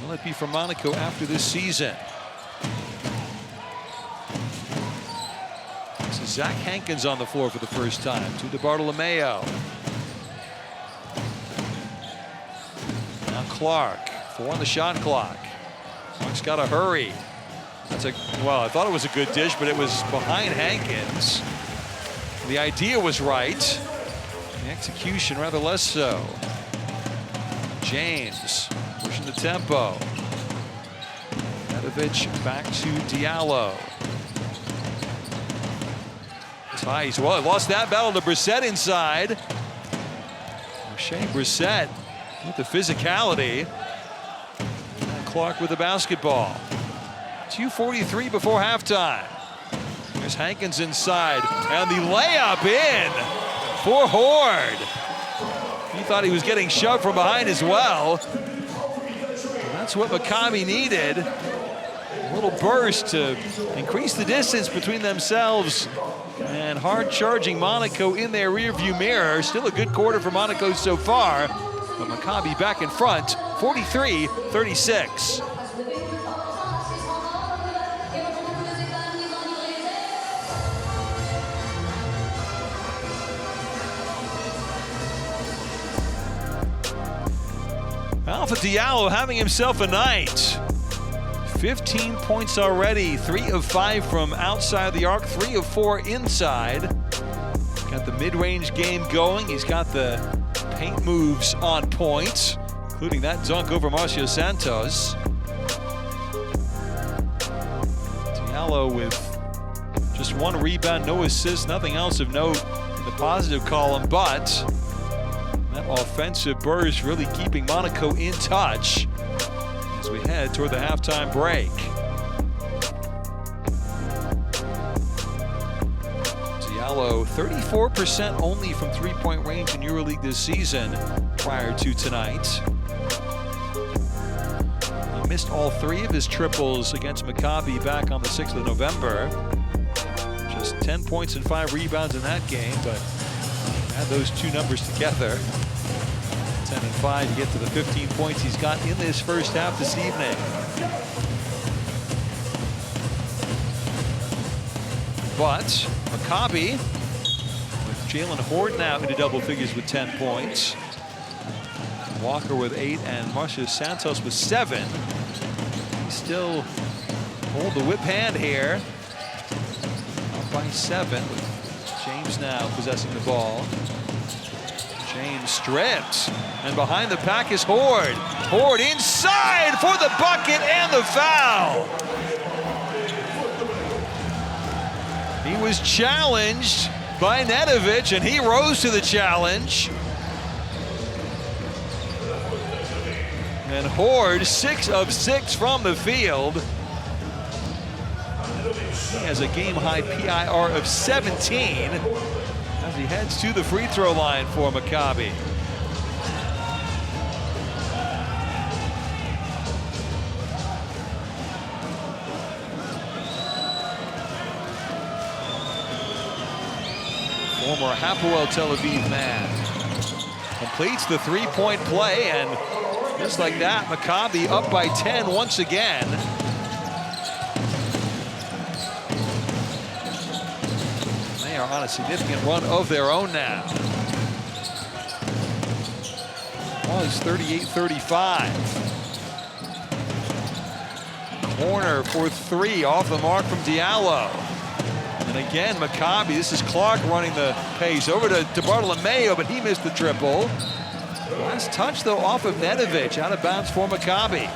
A: will it be for Monaco after this season? This is Zach Hankins on the floor for the first time to DeBartolomeo. Now Clark, 4 on the shot clock. Clark's got to hurry. That's well, I thought it was a good dish, but it was behind Hankins. The idea was right. The execution rather less so. James pushing the tempo. Nedovic back to Diallo. It's high. He lost that battle to Brissett inside. Shea Brissett with the physicality. And Clark with the basketball. 2:43 before halftime. There's Hankins inside, and the layup in for Horde. He thought he was getting shoved from behind as well. And that's what Maccabi needed. A little burst to increase the distance between themselves and hard-charging Monaco in their rearview mirror. Still a good quarter for Monaco so far, but Maccabi back in front, 43-36. Alpha Diallo having himself a night. 15 points already, 3 of 5 from outside the arc, 3 of 4 inside. Got the mid-range game going. He's got the paint moves on point, including that dunk over Marcio Santos. Diallo with just 1 rebound, no assist, nothing else of note in the positive column, but that offensive burst really keeping Monaco in touch as we head toward the halftime break. Diallo, 34% only from three-point range in EuroLeague this season prior to tonight. He missed all 3 of his triples against Maccabi back on the 6th of November. Just 10 points and 5 rebounds in that game, but add those 2 numbers together. 10 and 5, you get to the 15 points he's got in this first half this evening. But Maccabi, with Jalen Horde now into double figures with 10 points. Walker with 8 and Marcio Santos with 7. He still hold the whip hand here. Up by 7 with James now possessing the ball. James stripped, and behind the pack is Horde. Horde inside for the bucket and the foul. He was challenged by Nedovic, and he rose to the challenge. And Horde, 6 of 6 from the field. He has a game-high PIR of 17. As he heads to the free throw line for Maccabi. Former Hapoel Tel Aviv man completes the three-point play, and just like that, Maccabi up by 10 once again. They are on a significant run of their own now. Well, it's 38-35. Corner for 3 off the mark from Diallo. And again, Maccabi, this is Clark running the pace over to Bartolomeo, but he missed the triple. Last touch, though, off of Nedovic, out of bounds for Maccabi.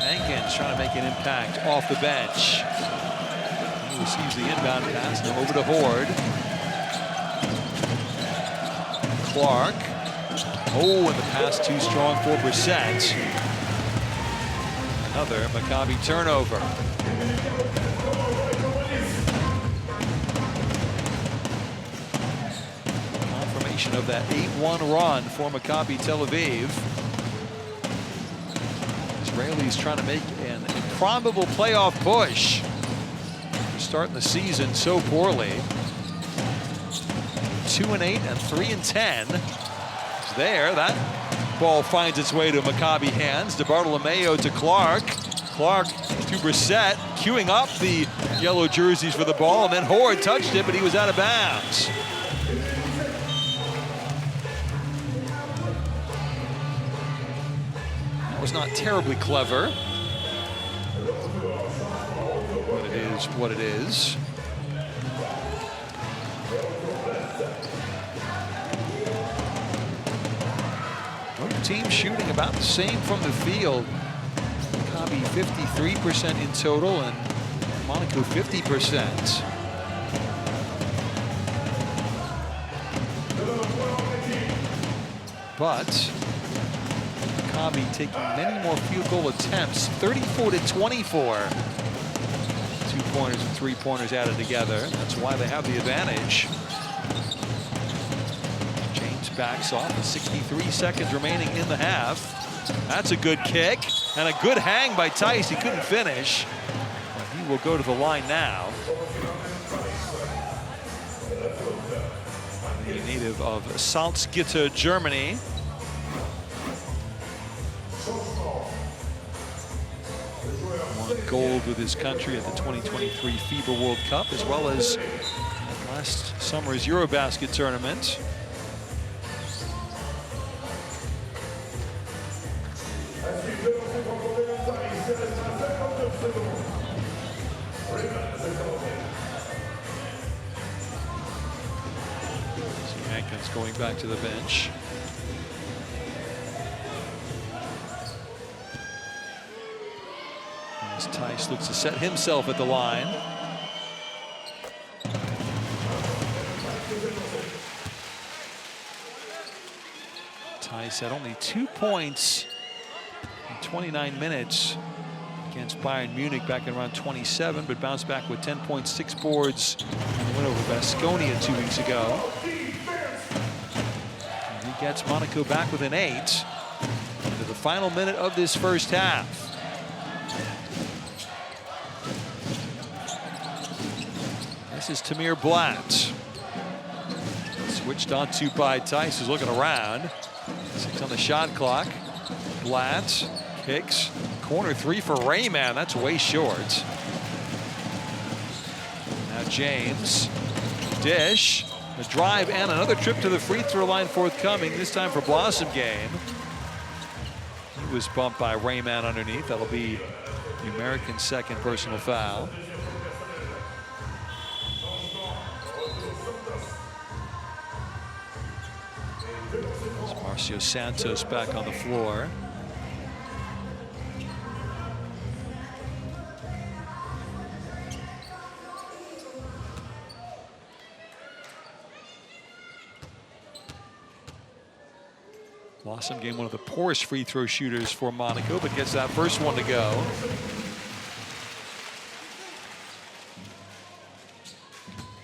A: Hankins trying to make an impact off the bench. He receives the inbound pass, now over to Horde. Clark. Oh, and the pass too strong for Brissett. Another Maccabi turnover. Confirmation of that 8-1 run for Maccabi Tel Aviv. Israelis trying to make an improbable playoff push. They're starting the season so poorly. 2-8 and 3-10. It's there. That ball finds its way to Maccabi hands. DeBartolomeo to Clark. Clark to Brissett, queuing up the yellow jerseys for the ball, and then Horde touched it, but he was out of bounds. That was not terribly clever. But it is what it is. Both teams shooting about the same from the field. Maccabi 53% in total and Monaco 50%. But Maccabi taking many more field goal attempts, 34-24. 2-pointers and 3-pointers added together. That's why they have the advantage. Backs off with 63 seconds remaining in the half. That's a good kick and a good hang by Tice. He couldn't finish. He will go to the line now. The native of Salzgitter, Germany. Won gold with his country at the 2023 FIBA World Cup, as well as last summer's Eurobasket tournament. Going back to the bench. As Tice looks to set himself at the line. Tice had only 2 points in 29 minutes against Bayern Munich back in round 27, but bounced back with 10 points, 6 boards, and the win over Baskonia 2 weeks ago. Gets Monaco back within 8 into the final minute of this first half. This is Tamir Blatt. Switched on to by Tice, who's looking around. 6 on the shot clock. Blatt kicks. Corner 3 for Rayman. That's way short. Now James. Dish. A drive and another trip to the free throw line forthcoming, this time for Blossom Game. He was bumped by Rayman underneath. That'll be the American second personal foul. There's Marcio Santos back on the floor. Blossom Game, one of the poorest free throw shooters for Monaco, but gets that first one to go.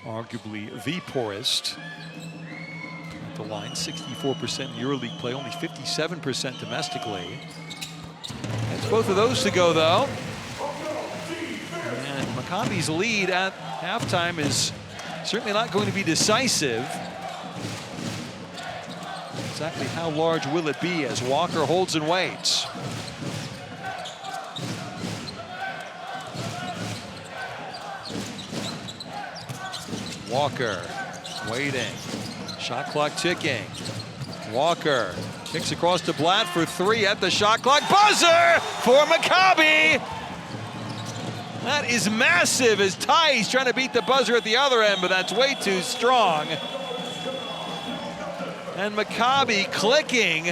A: Arguably the poorest at the line. 64% in EuroLeague play, only 57% domestically. It's both of those to go, though. And Maccabi's lead at halftime is certainly not going to be decisive. Exactly how large will it be as Walker holds and waits? Walker waiting. Shot clock ticking. Walker kicks across to Blatt for 3 at the shot clock. Buzzer for Maccabi. That is massive as Tice trying to beat the buzzer at the other end, but that's way too strong. And Maccabi clicking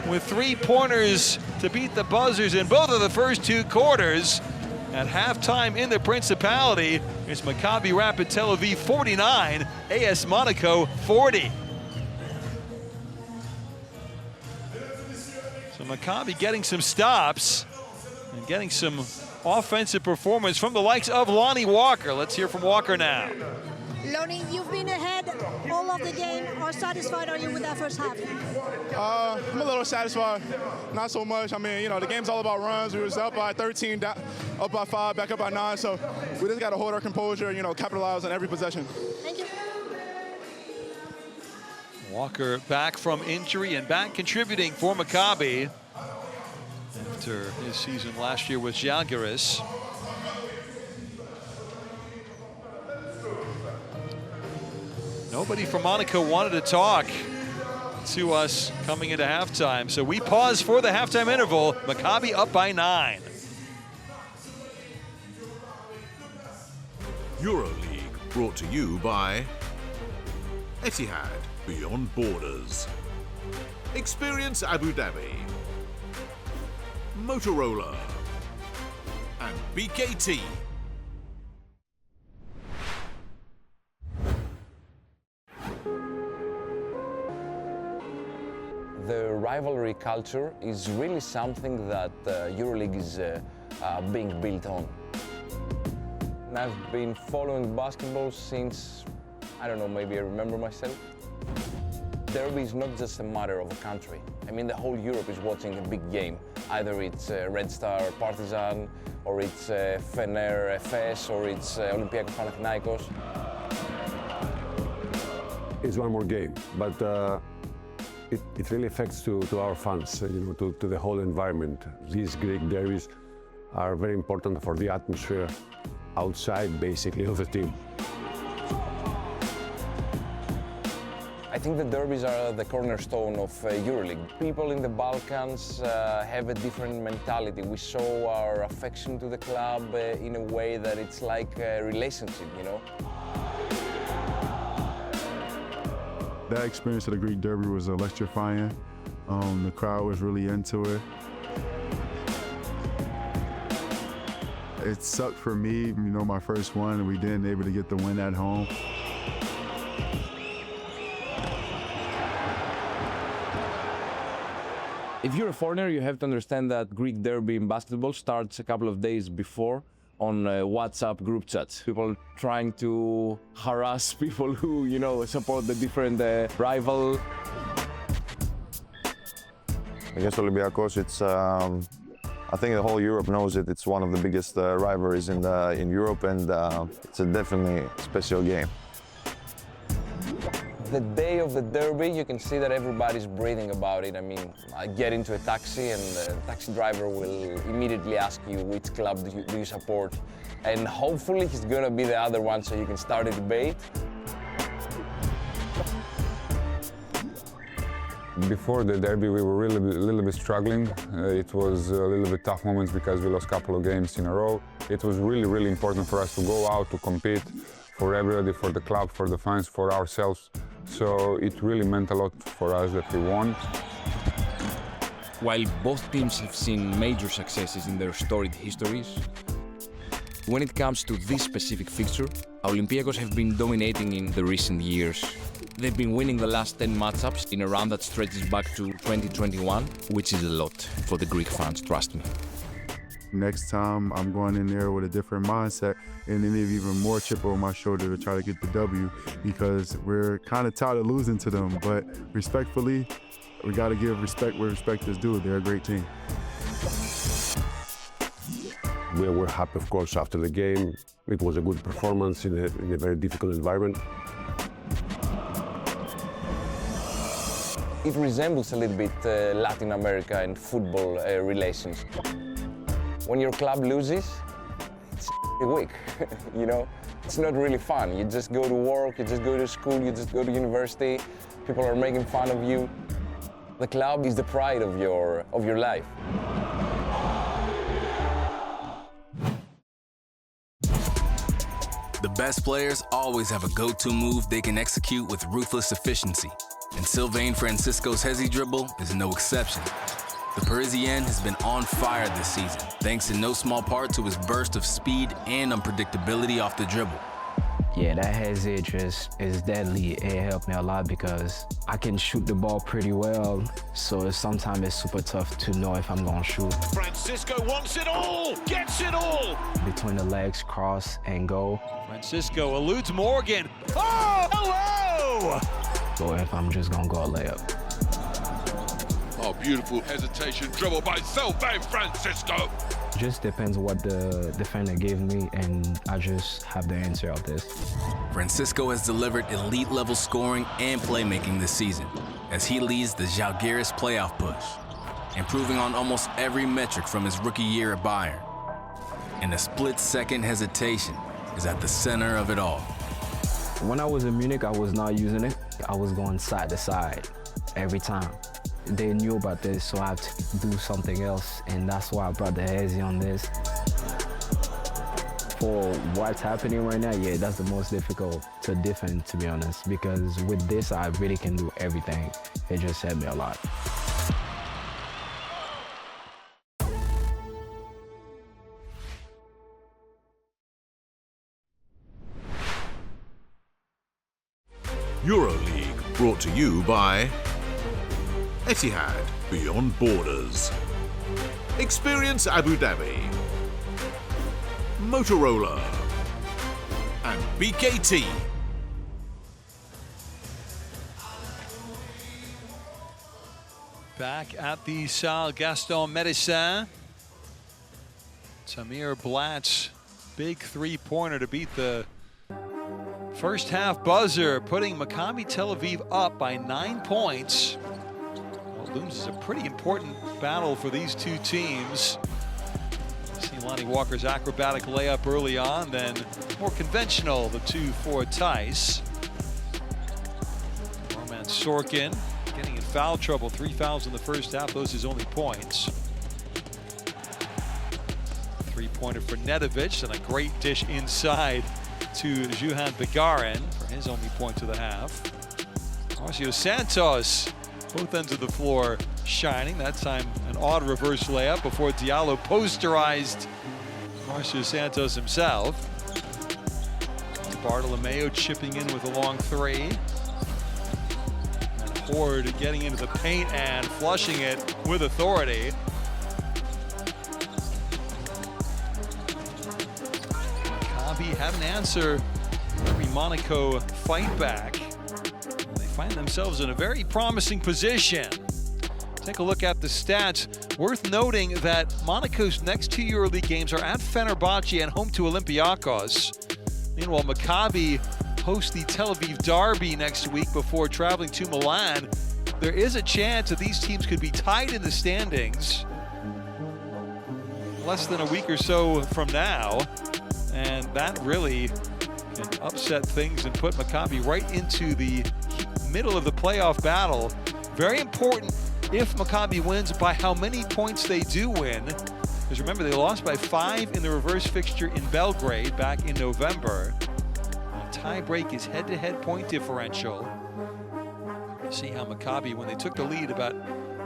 A: with 3-pointers to beat the buzzers in both of the first 2 quarters. At halftime in the Principality, it's Maccabi Rapid Tel Aviv 49, AS Monaco 40. So Maccabi getting some stops. and getting some offensive performance from the likes of Lonnie Walker. Let's hear from Walker now.
E: Lonnie, you've been ahead all of the game. How satisfied are you with that first half?
F: I'm a little satisfied. Not so much. I mean, you know, the game's all about runs. We was up by 13, up by 5, back up by 9. So we just got to hold our composure, you know, capitalize on every possession.
E: Thank you.
A: Walker back from injury and back contributing for Maccabi after his season last year with Žalgiris. Nobody from Monaco wanted to talk to us coming into halftime, so we pause for the halftime interval. Maccabi up by 9.
G: EuroLeague brought to you by Etihad, Beyond Borders. Experience Abu Dhabi. Motorola. And BKT.
H: The rivalry culture is really something that EuroLeague is being built on. And I've been following basketball since, I don't know, maybe I remember myself. Derby is not just a matter of a country. I mean, the whole Europe is watching a big game. Either it's Red Star Partizan, or it's Fener FS, or it's Olympiacos Panathinaikos.
I: It's one more game, but it really affects to our fans, you know, to the whole environment. These Greek derbies are very important for the atmosphere outside, basically, of the team.
H: I think the derbies are the cornerstone of EuroLeague. People in the Balkans have a different mentality. We show our affection to the club in a way that it's like a relationship, you know?
F: That experience of the Greek derby was electrifying. The crowd was really into it. It sucked for me, you know, my first one, and we didn't able to get the win at home.
J: If you're a foreigner, you have to understand that Greek derby in basketball starts a couple of days before on WhatsApp group chats. People trying to harass people who, you know, support the different rival.
K: Against Olympiacos, it's I think the whole Europe knows it. It's one of the biggest rivalries in Europe, and it's a definitely special game.
H: The day of the derby, you can see that everybody's breathing about it. I mean, I get into a taxi and the taxi driver will immediately ask you which club do you support. And hopefully he's gonna be the other one so you can start a debate.
C: Before the derby, we were really a little bit struggling. It was a little bit tough moments because we lost a couple of games in a row. It was really important for us to go out, to compete for everybody, for the club, for the fans, for ourselves. So it really meant a lot for us that we won.
J: While both teams have seen major successes in their storied histories, when it comes to this specific fixture, Olympiacos have been dominating in the recent years. They've been winning the last 10 matchups in a run that stretches back to 2021, which is a lot for the Greek fans, trust me.
F: Next time, I'm going in there with a different mindset and then maybe even more chip on my shoulder to try to get the W, because we're kind of tired of losing to them. But respectfully, we got to give respect where respect is due. They're a great team.
I: We were happy, of course, after the game. It was a good performance in a very difficult environment.
H: It resembles a little bit Latin America and football relations. When your club loses, it's weak, you know? It's not really fun. You just go to work, you just go to school, you just go to university, people are making fun of you. The club is the pride of your life.
L: The best players always have a go-to move they can execute with ruthless efficiency. And Sylvain Francisco's Hezi dribble is no exception. The Parisian has been on fire this season, thanks in no small part to his burst of speed and unpredictability off the dribble.
M: Yeah, that headset just is deadly. It helped me a lot because I can shoot the ball pretty well, so sometimes it's super tough to know if I'm gonna shoot.
G: Francisco wants it all, gets it all.
M: Between the legs, cross and go.
A: Francisco eludes Morgan. Oh, hello!
M: So if I'm just gonna go a layup.
N: Oh, beautiful hesitation, dribble by Sylvain Francisco.
M: Just depends what the defender gave me, and I just have the answer of this.
L: Francisco has delivered elite-level scoring and playmaking this season as he leads the Žalgiris playoff push, improving on almost every metric from his rookie year at Bayern. And a split-second hesitation is at the center of it all.
M: When I was in Munich, I was not using it. I was going side to side every time. They knew about this, so I had to do something else, and that's why I brought the hezi on this. For what's happening right now, yeah, that's the most difficult to defend, to be honest, because with this, I really can do everything. It just helped me a lot.
G: EuroLeague brought to you by Etihad Beyond Borders. Experience Abu Dhabi. Motorola. And BKT.
A: Back at the Salle Gaston Médecin. Tamir Blatt's big three-pointer to beat the first half buzzer, putting Maccabi Tel Aviv up by 9 points. Well, looms is a pretty important battle for these two teams. See Lonnie Walker's acrobatic layup early on, then more conventional, the two for Tice. Roman Sorkin getting in foul trouble, 3 fouls in the first half, those his only points. Three-pointer for Nedovic, and a great dish inside to Juhan Begarin for his only point of the half. Marcio Santos, both ends of the floor shining. That time an odd reverse layup before Diallo posterized Marcio Santos himself. Bartolomeo chipping in with a long three. And Horde getting into the paint and flushing it with authority. Maccabi have an answer every Monaco fight back. They find themselves in a very promising position. Take a look at the stats. Worth noting that Monaco's next two EuroLeague games are at Fenerbahce and home to Olympiacos. Meanwhile, Maccabi hosts the Tel Aviv Derby next week before traveling to Milan. There is a chance that these teams could be tied in the standings less than a week or so from now. And that really can upset things and put Maccabi right into the middle of the playoff battle. Very important if Maccabi wins by how many points they do win. Because remember, they lost by 5 in the reverse fixture in Belgrade back in November. And tie-break is head-to-head point differential. You see how Maccabi, when they took the lead about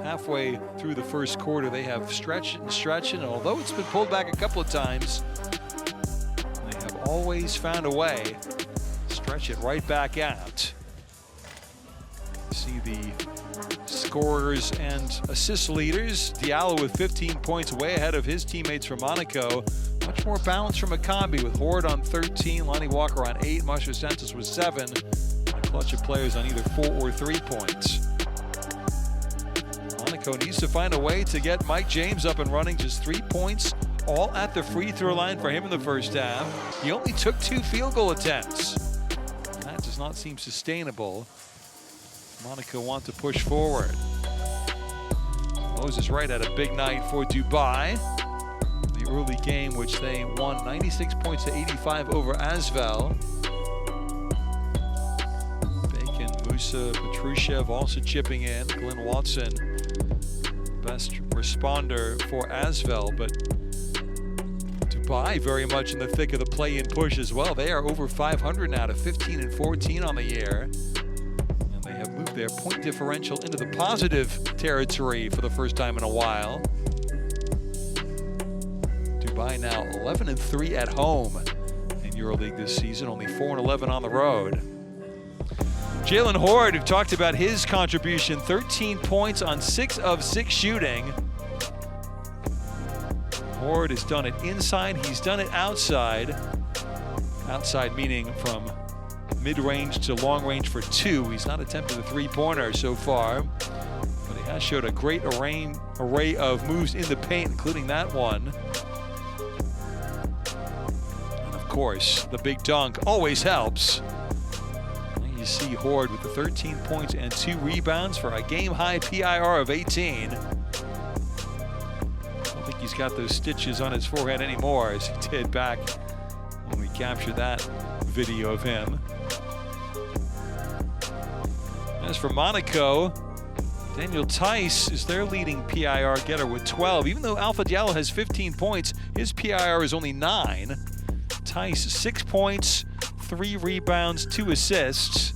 A: halfway through the first quarter, they have stretched and stretched, and although it's been pulled back a couple of times, they have always found a way to stretch it right back out. You see the scorers and assist leaders. Diallo with 15 points, way ahead of his teammates from Monaco. Much more balance from Maccabi with Horde on 13, Lonnie Walker on 8, Marcio Santos with 7. And a clutch of players on either 4 or 3 points. Monaco needs to find a way to get Mike James up and running. Just 3 points, all at the free throw line for him in the first half. He only took 2 field goal attempts. That does not seem sustainable. Monaco want to push forward. Moses Wright had a big night for Dubai. The early game, which they won 96 points to 85 over Asvel. Bacon, Musa, Petrushev also chipping in. Glenn Watson, best responder for Asvel, but Dubai very much in the thick of the play-in push as well. They are over 500 now to 15 and 14 on the year. Have moved their point differential into the positive territory for the first time in a while. Dubai now 11 and 3 at home. They in EuroLeague this season, only 4-11 on the road. Jalen Horde, we've talked about his contribution, 13 points on 6 of 6 shooting. Horde has done it inside, he's done it outside. Outside meaning from mid-range to long range for 2. He's not attempted a three-pointer so far, but he has showed a great array of moves in the paint, including that one. And of course, the big dunk always helps. You see Horde with the 13 points and 2 rebounds for a game-high PIR of 18. I don't think he's got those stitches on his forehead anymore as he did back when we captured that video of him. As for Monaco, Daniel Tice is their leading PIR getter with 12. Even though Alpha Diallo has 15 points, his PIR is only 9. Tice, 6 points, 3 rebounds, 2 assists.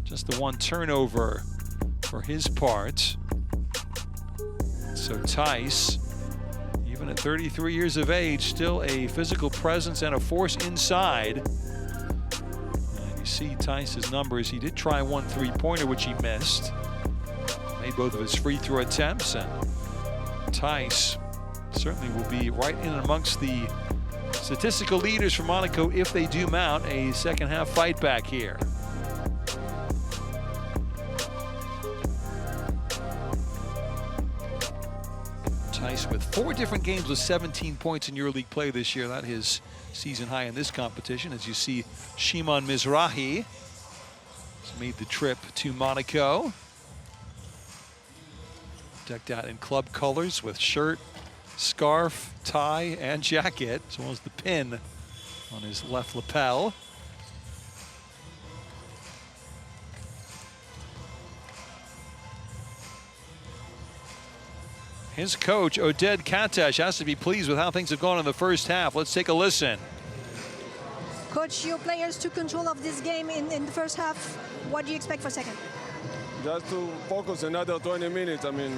A: Just the 1 turnover for his part. So Tice, even at 33 years of age, still a physical presence and a force inside. And you see Tice's numbers. He did try 1 three-pointer, which he missed. Made both of his free throw attempts, and Tice certainly will be right in amongst the statistical leaders for Monaco if they do mount a second half fight back here. Tice with 4 different games with 17 points in EuroLeague play this year. That his season high in this competition. As you see, Shimon Mizrahi has made the trip to Monaco. Decked out in club colors with shirt, scarf, tie, and jacket, as well as the pin on his left lapel. His coach, Oded Katash, has to be pleased with how things have gone in the first half. Let's take a listen.
E: Coach, your players took control of this game in the first half. What do you expect for second?
D: Just to focus another 20 minutes. I mean,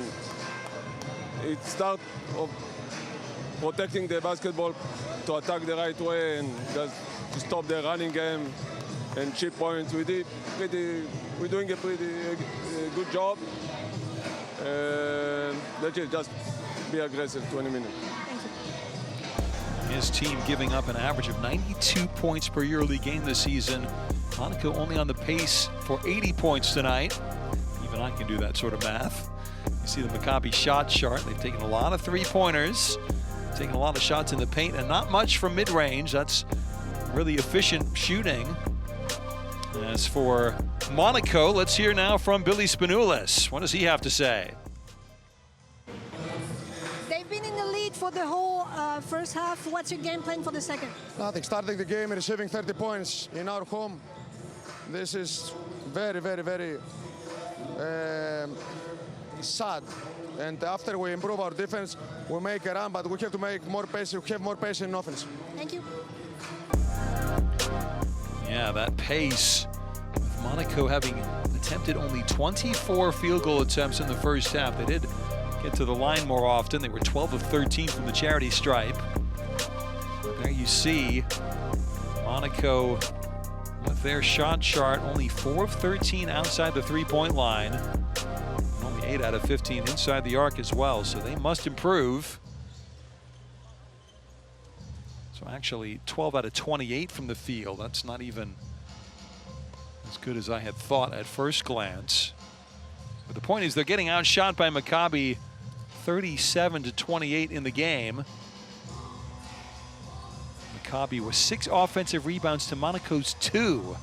D: it starts of protecting the basketball to attack the right way and just to stop the running game and cheap points. We're doing a pretty good job. Let's just be aggressive 20 minutes.
A: His team giving up an average of 92 points per EuroLeague game this season. Monaco only on the pace for 80 points tonight. Even I can do that sort of math. You see the Maccabi shot chart. They've taken a lot of three-pointers, taken a lot of shots in the paint, and not much from mid-range. That's really efficient shooting. As for Monaco, let's hear now from Billy Spanoulis. What does he have to say?
E: They've been in the lead for the whole first half. What's your game plan for the second?
D: Nothing. Starting the game and receiving 30 points in our home. This is very, very, very sad. And after we improve our defense, we make a run, but we have to make more pace. We have more pace in offense.
E: Thank you.
A: Yeah, that pace, with Monaco having attempted only 24 field goal attempts in the first half. They did get to the line more often. They were 12 of 13 from the charity stripe. But there you see Monaco with their shot chart, only 4 of 13 outside the three-point line. Only 8 out of 15 inside the arc as well, so they must improve. So actually 12 out of 28 from the field. That's not even as good as I had thought at first glance. But the point is they're getting outshot by Maccabi 37-28 in the game. Maccabi with 6 offensive rebounds to Monaco's 2.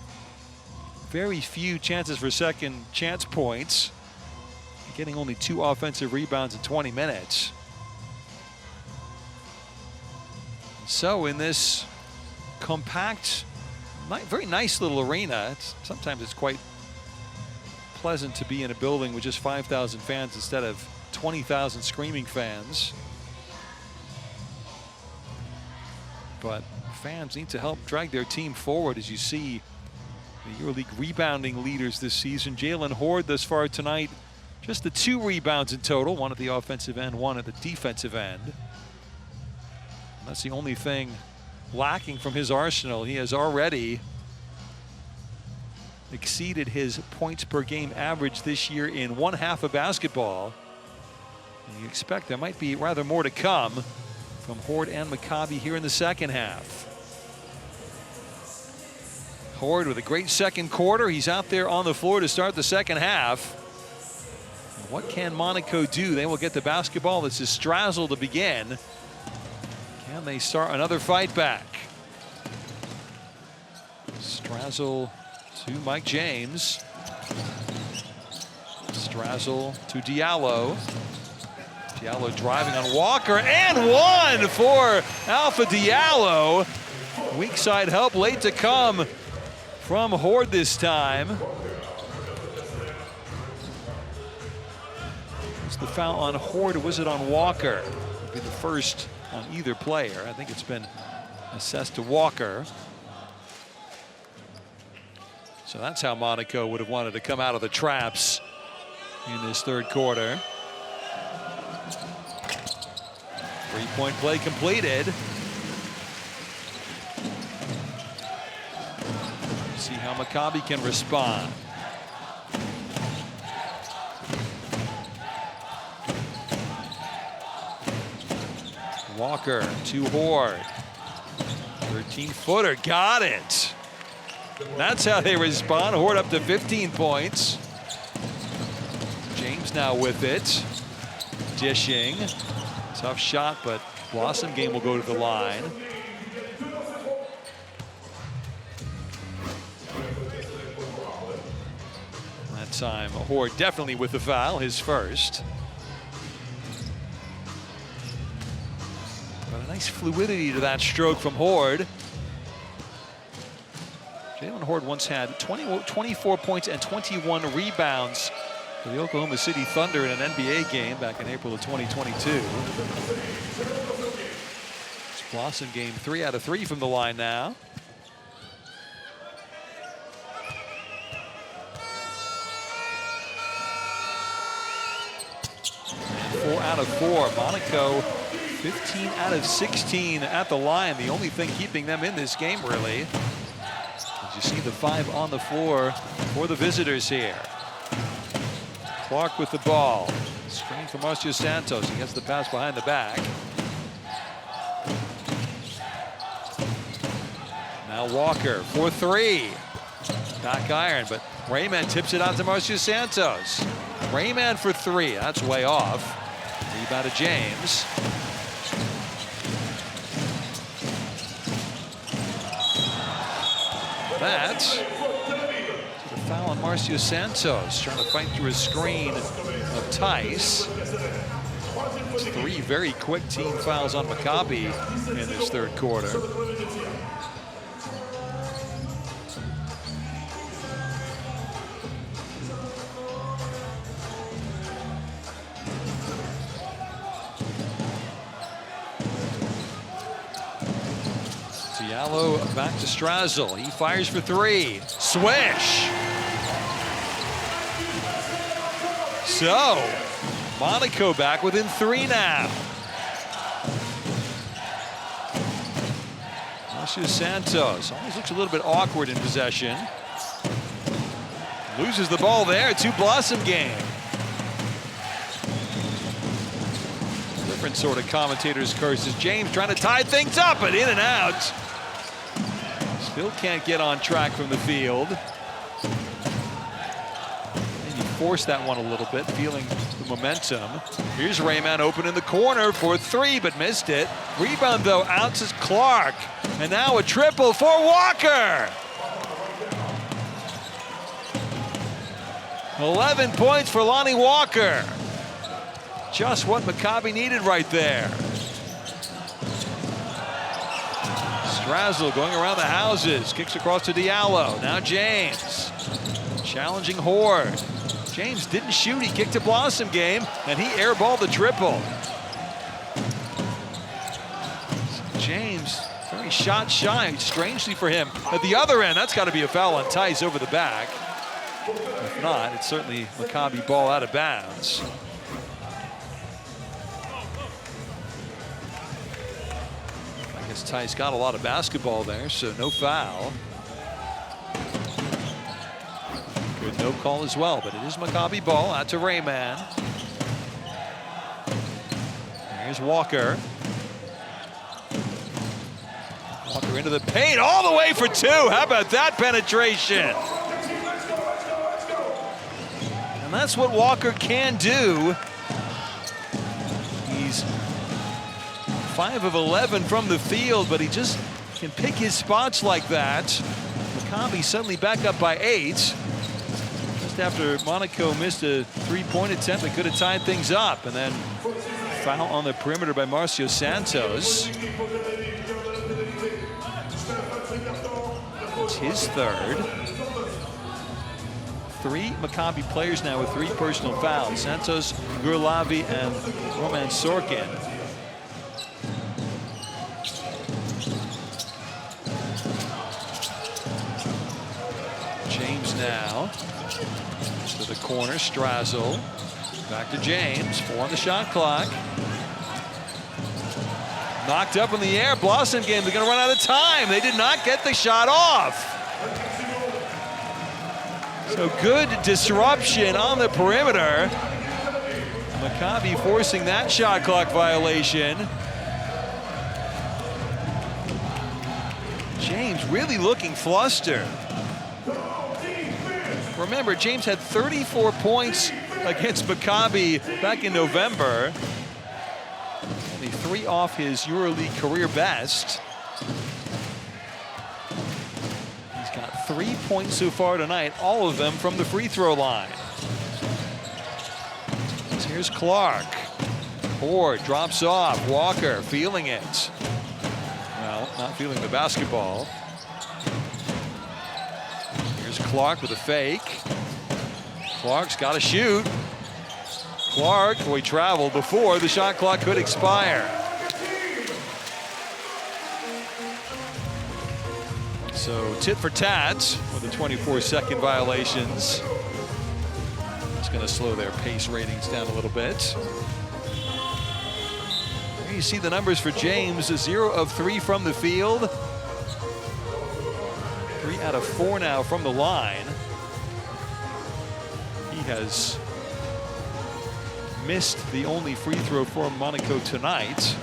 A: Very few chances for second chance points. Getting only 2 offensive rebounds in 20 minutes. So in this compact, very nice little arena, sometimes it's quite pleasant to be in a building with just 5,000 fans instead of 20,000 screaming fans. But fans need to help drag their team forward. As you see the EuroLeague rebounding leaders this season. Jalen Horde thus far tonight, just the 2 rebounds in total, 1 at the offensive end, 1 at the defensive end. And that's the only thing lacking from his arsenal. He has already exceeded his points per game average this year in one half of basketball. And you expect there might be rather more to come from Horde and Maccabi here in the second half. Horde with a great second quarter. He's out there on the floor to start the second half. And what can Monaco do? They will get the basketball. This is Strazel to begin. Can they start another fight back? Strazel to Mike James. Strazel to Diallo. Diallo driving on Walker, and one for Alpha Diallo. Weak side help late to come from Horde this time. Was the foul on Horde, or was it on Walker? It'd be the first on either player. I think it's been assessed to Walker. So that's how Monaco would have wanted to come out of the traps in this third quarter. Three-point play completed. See how Maccabi can respond. Walker to Horde. 13-footer, got it. That's how they respond. Horde up to 15 points. James now with it. Dishing. Tough shot, but Blossom Game will go to the line. That time, Horde definitely with the foul, his first. But a nice fluidity to that stroke from Horde. Jalen Horde once had 24 points and 21 rebounds for the Oklahoma City Thunder in an NBA game back in April of 2022. It's Blossom Game 3 out of 3 from the line now. And 4 out of 4. Monaco 15 out of 16 at the line. The only thing keeping them in this game, really. As you see the 5 on the floor for the visitors here. Clark with the ball. Screen from Marcio Santos. He gets the pass behind the back. Now Walker for 3. Back iron, but Rayman tips it out to Marcio Santos. Rayman for 3. That's way off. Rebound to James. That. Foul on Marcio Santos, trying to fight through a screen of Tice. That's 3 very quick team fouls on Maccabi in this third quarter. Diallo back to Strazel. He fires for 3. Swish! So, Monaco back within 3 now. Marcio Santos always looks a little bit awkward in possession. Loses the ball there to Blossom Game. Different sort of commentator's curses. James trying to tie things up, but in and out. Still can't get on track from the field. Force that one a little bit, feeling the momentum. Here's Rayman open in the corner for 3, but missed it. Rebound, though, out to Clark. And now a triple for Walker. 11 points for Lonnie Walker. Just what Maccabi needed right there. Strazel going around the houses. Kicks across to Diallo. Now James. Challenging Horde. James didn't shoot, he kicked to Blossom Game, and he airballed the triple. James, very shot shy, strangely for him. At the other end, that's got to be a foul on Tice over the back. If not, it's certainly Maccabi ball out of bounds. As Tice got a lot of basketball there, so no foul. Good no call as well, but it is Maccabi ball out to Rayman. Here's Walker. Walker into the paint, all the way for two. How about that penetration? And that's what Walker can do. He's 5 of 11 from the field, but he just can pick his spots like that. Maccabi suddenly back up by 8. Just after Monaco missed a three-point attempt that could have tied things up. And then foul on the perimeter by Marcio Santos. It's his third. 3 Maccabi players now with 3 personal fouls. Santos, Gurlavi, and Roman Sorkin. James now to the corner. Strazel back to James. 4 on the shot clock. Knocked up in the air. Blossom game. They're going to run out of time. They did not get the shot off. So good disruption on the perimeter. Maccabi forcing that shot clock violation. James really looking flustered. Remember, James had 34 points against Maccabi back in November. Only 3 off his EuroLeague career best. He's got 3 points so far tonight, all of them from the free throw line. So here's Clark. Ford drops off. Walker feeling it. Well, not feeling the basketball. Here's Clark with a fake. Clark's got to shoot. Clark, he traveled before the shot clock could expire. So tit for tat with the 24-second violations. It's going to slow their pace ratings down a little bit. Here you see the numbers for James. 0 of 3 from the field. 3 out of 4 now from the line. He has missed the only free throw for Monaco tonight.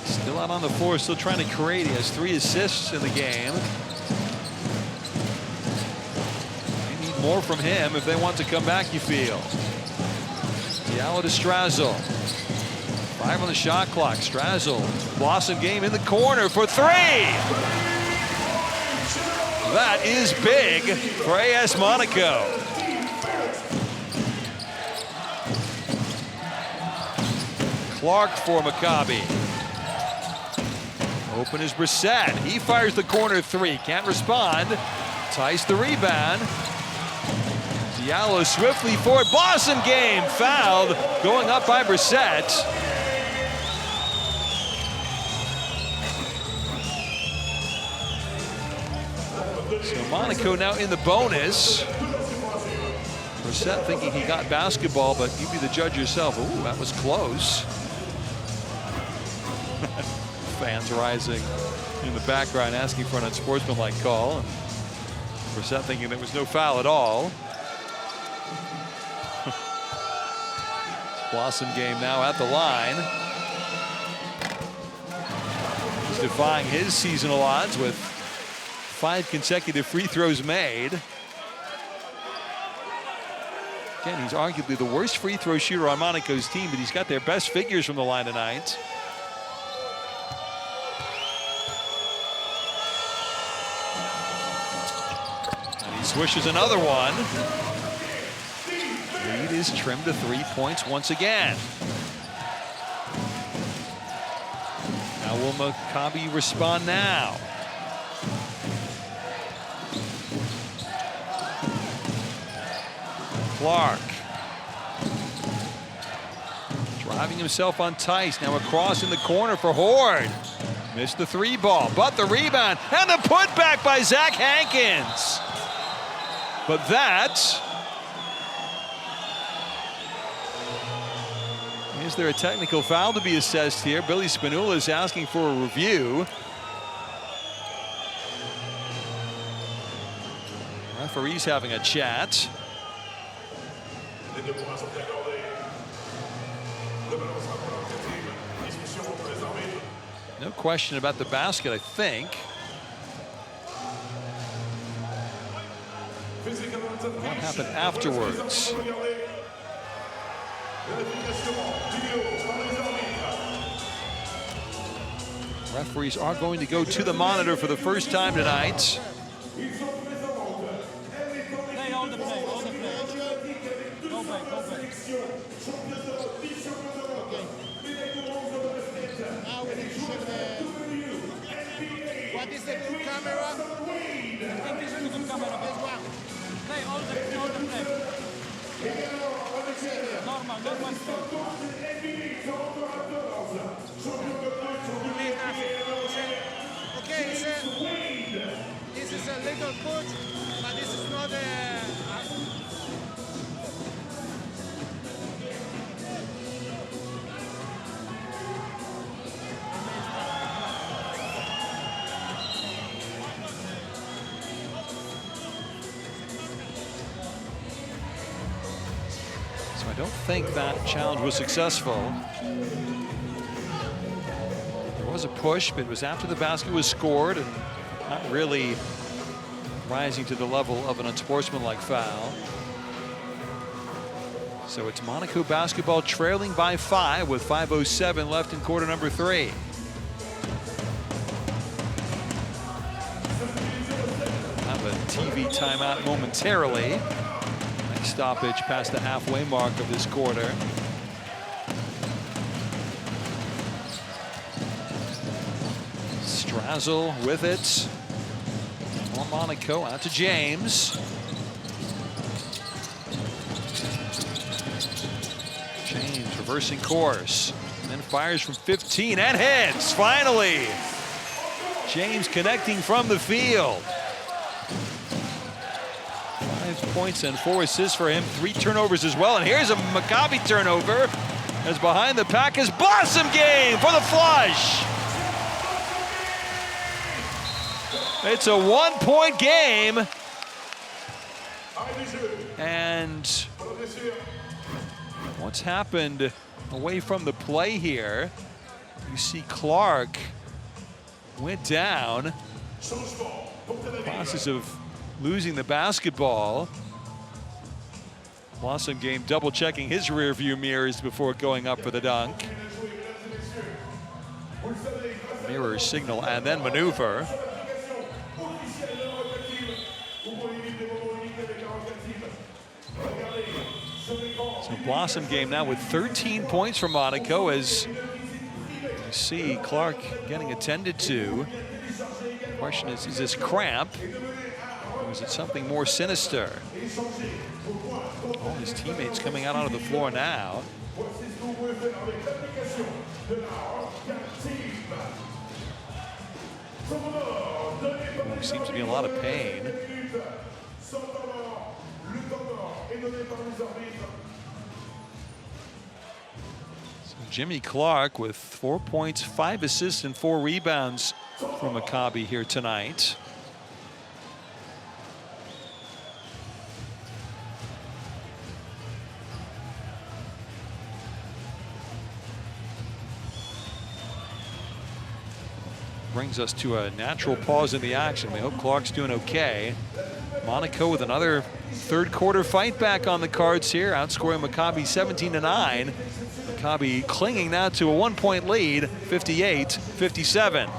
A: Still out on the floor, still trying to create. He has 3 assists in the game. They need more from him if they want to come back, you feel. Diallo to Strazel. 5 on the shot clock. Strazel, Blossom game in the corner for 3. That is big for AS Monaco. Clark for Maccabi. Open is Brissett. He fires the corner 3. Can't respond. Tice the rebound. Diallo swiftly forward. Blossom game fouled. Going up by Brissett. So Monaco now in the bonus. Brissett thinking he got basketball, but you be the judge yourself. Ooh, that was close. Fans rising in the background asking for an unsportsmanlike call. Brissett thinking there was no foul at all. Blossom game now at the line. He's defying his seasonal odds with 5 consecutive free throws made. Again, he's arguably the worst free throw shooter on Monaco's team, but he's got their best figures from the line tonight. And he swishes another one. Lead is trimmed to 3 points once again. Now will Maccabi respond now? Clark. Driving himself on Tice. Now across in the corner for Horde. Missed the 3 ball, but the rebound and the putback by Zach Hankins. But that Is there a technical foul to be assessed here? Billy Spinula is asking for a review. Referee's having a chat. No question about the basket, I think. What happened afterwards? Referees are going to go to the monitor for the first time tonight.
O: What is the good camera? I think this is a good camera. Let's go. Play all the play. Normal. Okay, this is a legal coach, but this is not a...
A: I don't think that challenge was successful. There was a push, but it was after the basket was scored and not really rising to the level of an unsportsmanlike foul. So it's Monaco basketball trailing by 5 with 5:07 left in quarter number 3. Have a TV timeout momentarily. Stoppage past the halfway mark of this quarter. Strazel with it. On Monaco, out to James. James reversing course. And then fires from 15 and hits, finally. James connecting from the field. 5 points and 4 assists for him, 3 turnovers as well. And here's a Maccabi turnover as behind the pack is Blossom Game for the flush. It's a 1-point game. And what's happened away from the play here, you see Clark went down. Process of losing the basketball. Blossom Game double checking his rear view mirrors before going up for the dunk. Mirror signal and then maneuver. So Blossom Game now with 13 points for Monaco as you see Clark getting attended to. The question is this cramp? Or is it something more sinister? All his teammates coming out onto the floor now. He seems to be in a lot of pain. So Jimmy Clark with 4 points, 5 assists, and 4 rebounds for Maccabi here tonight. Brings us to a natural pause in the action. We hope Clark's doing okay. Monaco with another third quarter fight back on the cards here, outscoring Maccabi 17-9. Maccabi clinging now to a 1-point lead, 58-57.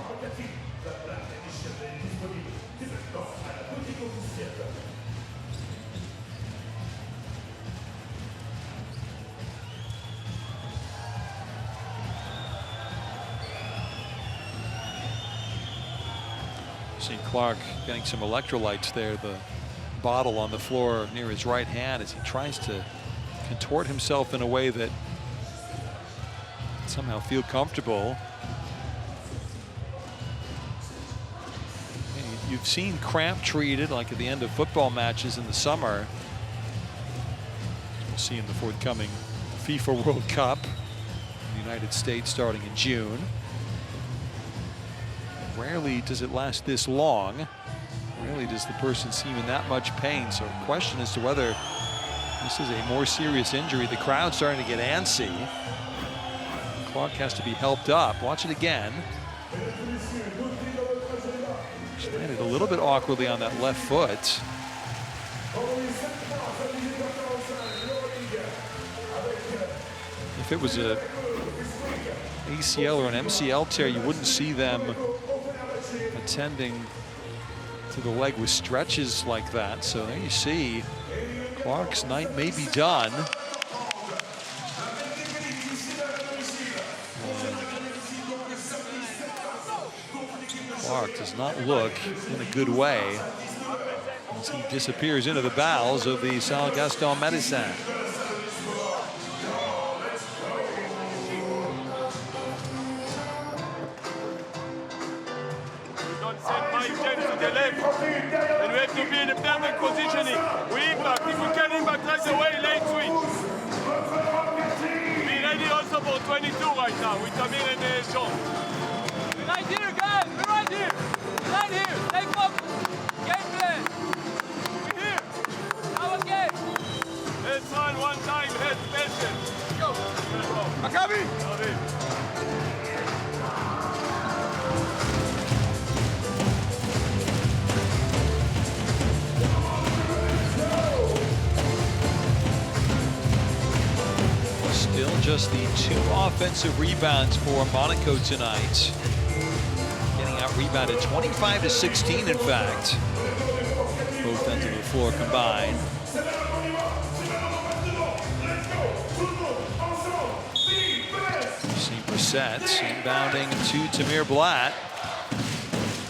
A: Clark getting some electrolytes there, the bottle on the floor near his right hand as he tries to contort himself in a way that somehow feel comfortable. You've seen cramp treated like at the end of football matches in the summer. We'll see in the forthcoming FIFA World Cup. United States starting in June. Rarely does it last this long. Rarely does the person seem in that much pain. So the question as to whether this is a more serious injury. The crowd's starting to get antsy. Clark has to be helped up. Watch it again. She landed a little bit awkwardly on that left foot. If it was a ACL or an MCL tear, you wouldn't see them attending to the leg with stretches like that. So there you see Clark's night may be done. Clark does not look in a good way as he disappears into the bowels of the Salle Gaston Médecin.
P: And we have to be in a perfect positioning. We impact. If we can impact right away, late swing. Be ready also for 22 right now with Amir and Sean. We're right here, guys. We're right here. We're right here. Stay focused. Game plan. We're here. Our game. Let's run one time. Head patient. Go. Maccabi.
A: Still just the 2 offensive rebounds for Monaco tonight. Getting out rebounded 25-16, in fact. Both ends of the floor combined. See Brissett inbounding to Tamir Blatt.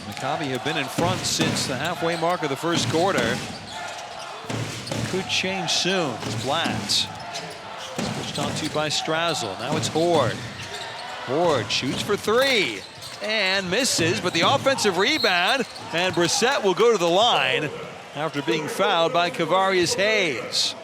A: Maccabi have been in front since the halfway mark of the first quarter. Could change soon. It's Blatt. Pushed onto by Strazel. Now it's Horde. Horde shoots for 3 and misses, but the offensive rebound, and Brissett will go to the line after being fouled by Kavarius Hayes.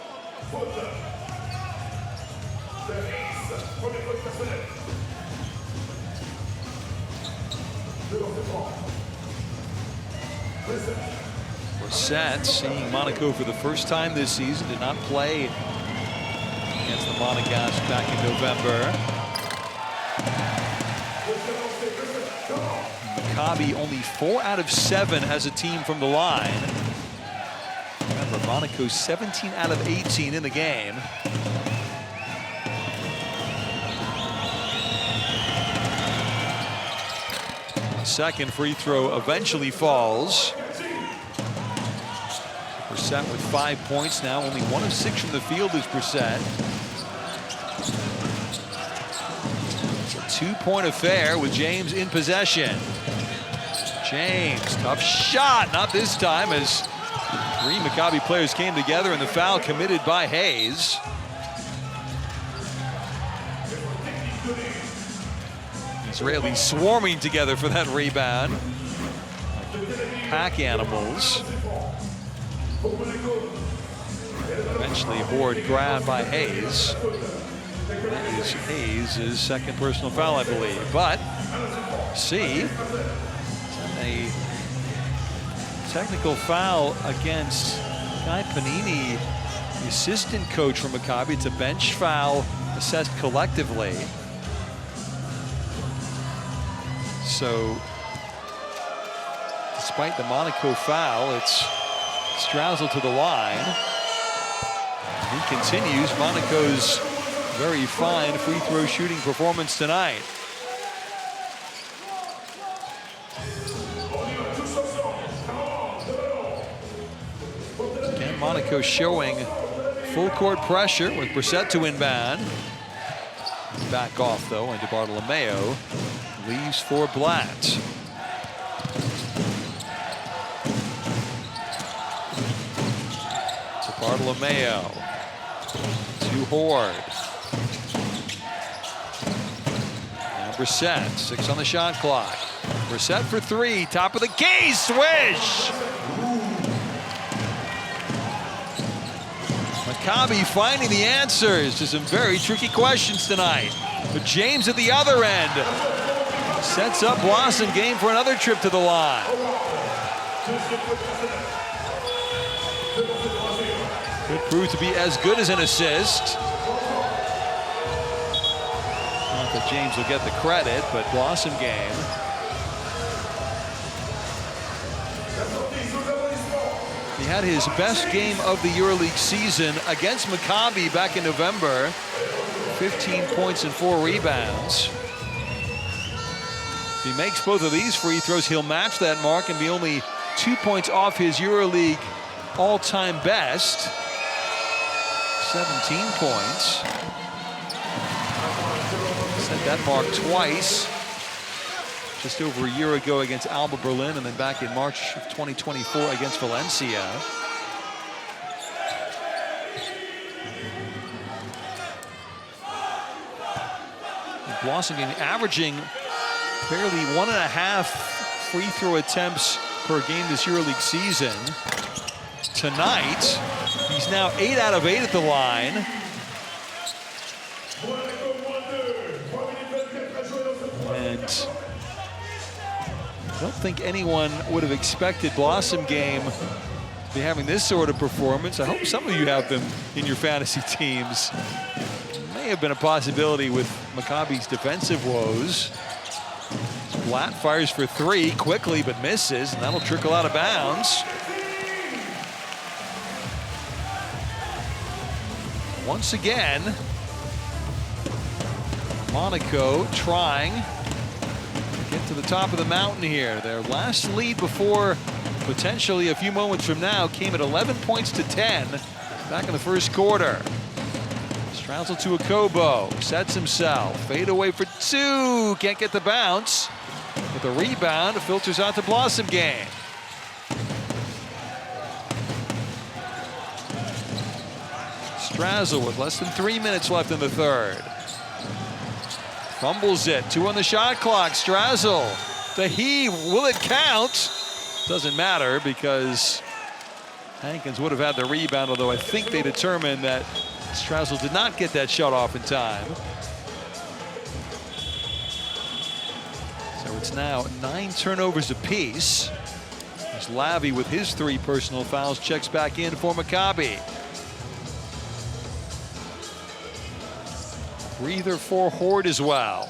A: Brissett seeing Monaco for the first time this season, did not play against the Monegasque back in November. Maccabi only 4 out of 7 as a team from the line. Remember, Monaco 17 out of 18 in the game. Second free throw eventually falls. Brissett with 5 points now. Only 1 of 6 from the field is Brissett. It's a 2-point affair with James in possession. James, tough shot. Not this time, as 3 Maccabi players came together, and the foul committed by Hayes. Israelis swarming together for that rebound. Pack animals. Eventually Horde grabbed by Hayes. That is Hayes' second personal foul, I believe. But see, a technical foul against Guy Panini, the assistant coach from Maccabi. It's a bench foul assessed collectively. So despite the Monaco foul, it's Strazel to the line. He continues Monaco's very fine free throw shooting performance tonight. Again, Monaco showing full court pressure with Brissett to inbound. Back off though into Bartolomeo. Leaves for Blatt. To Bartolomeo. To Horde. Now Brissett, 6 on the shot clock. Brissett for 3, top of the key, swish! Maccabi finding the answers to some very tricky questions tonight. But James at the other end sets up Blossom Game for another trip to the line. Could prove to be as good as an assist. Not that James will get the credit, but Blossom Game. He had his best game of the EuroLeague season against Maccabi back in November. 15 points and 4 rebounds. If he makes both of these free throws, he'll match that mark and be only 2 points off his EuroLeague all-time best. 17 points. Set that mark twice. Just over a year ago against Alba Berlin, and then back in March of 2024 against Valencia. Blossom Game averaging barely 1.5 free throw attempts per game this EuroLeague season. Tonight, he's now 8 out of 8 at the line. And I don't think anyone would have expected Blossom Game to be having this sort of performance. I hope some of you have them in your fantasy teams. May have been a possibility with Maccabi's defensive woes. Blatt fires for 3 quickly, but misses, and that'll trickle out of bounds. Once again, Monaco trying to get to the top of the mountain here. Their last lead before potentially a few moments from now came at 11 points to 10 back in the first quarter. Strazzle to Akobo, sets himself, fade away for 2, can't get the bounce. With the rebound, filters out to Blossom Game. Strazzle with less than 3 minutes left in the third. Fumbles it, 2 on the shot clock. Strazzle, the heave, will it count? Doesn't matter because Hankins would have had the rebound, although I think they determined that Strazzle did not get that shot off in time. So it's now 9 turnovers apiece. As Lavi with his 3 personal fouls checks back in for Maccabi. Breather for Horde as well.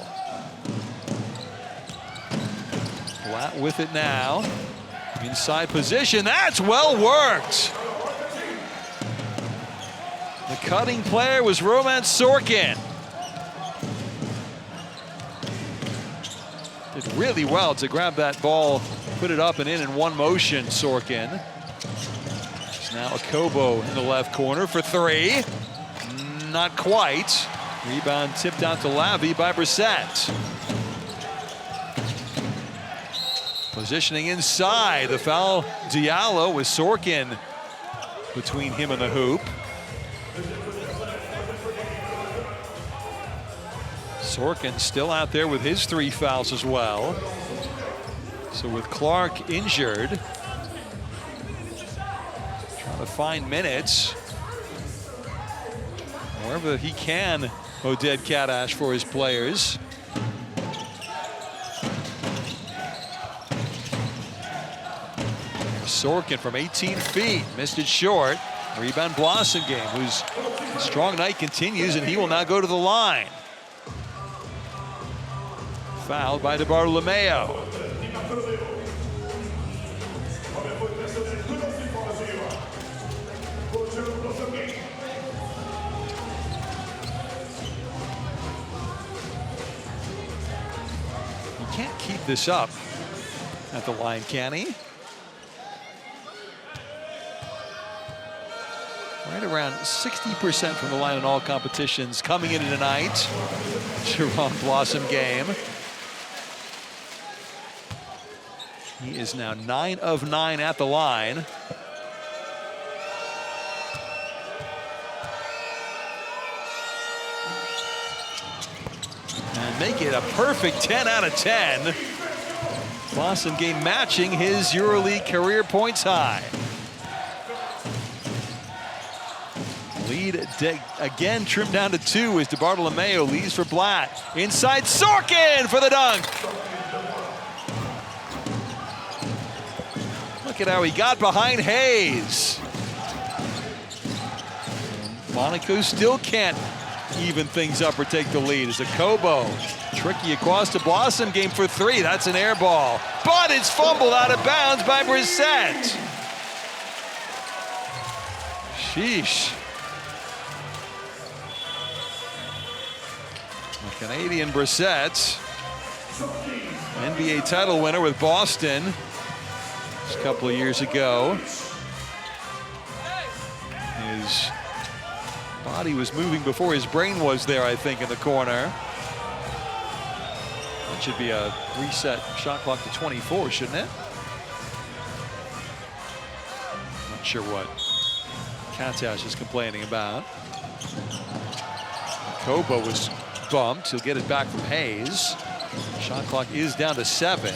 A: Blatt with it now. Inside position, that's well worked. The cutting player was Roman Sorkin. Did really well to grab that ball, put it up and in one motion, Sorkin. It's now Akobo in the left corner for 3. Not quite. Rebound tipped out to Lavi by Brissett. Positioning inside, the foul Diallo with Sorkin between him and the hoop. Sorkin still out there with his 3 fouls as well. So with Clark injured, trying to find minutes wherever he can, Oded Kadash for his players. Sorkin from 18 feet, missed it short. Rebound Blossom Game, whose strong night continues, and he will now go to the line. Fouled by DeBartolomeo. He can't keep this up at the line, can he? Right around 60% from the line in all competitions coming into tonight. Jerome Blossom Game. He is now 9 of 9 at the line. And make it a perfect 10 out of 10. Blossom Game matching his EuroLeague career points high. Lead lead again trimmed down to 2 as DeBartolomeo leads for Blatt. Inside Sorkin for the dunk. Look at how he got behind Hayes. Monaco still can't even things up or take the lead. As a Kobo, tricky across to Blossom, game for 3. That's an air ball, but it's fumbled out of bounds by Brissett. Sheesh. The Canadian Brissett, NBA title winner with Boston just a couple of years ago. His body was moving before his brain was there, I think, in the corner. That should be a reset shot clock to 24, shouldn't it? Not sure what Katash is complaining about. Kobo was bumped. He'll get it back from Hayes. Shot clock is down to 7.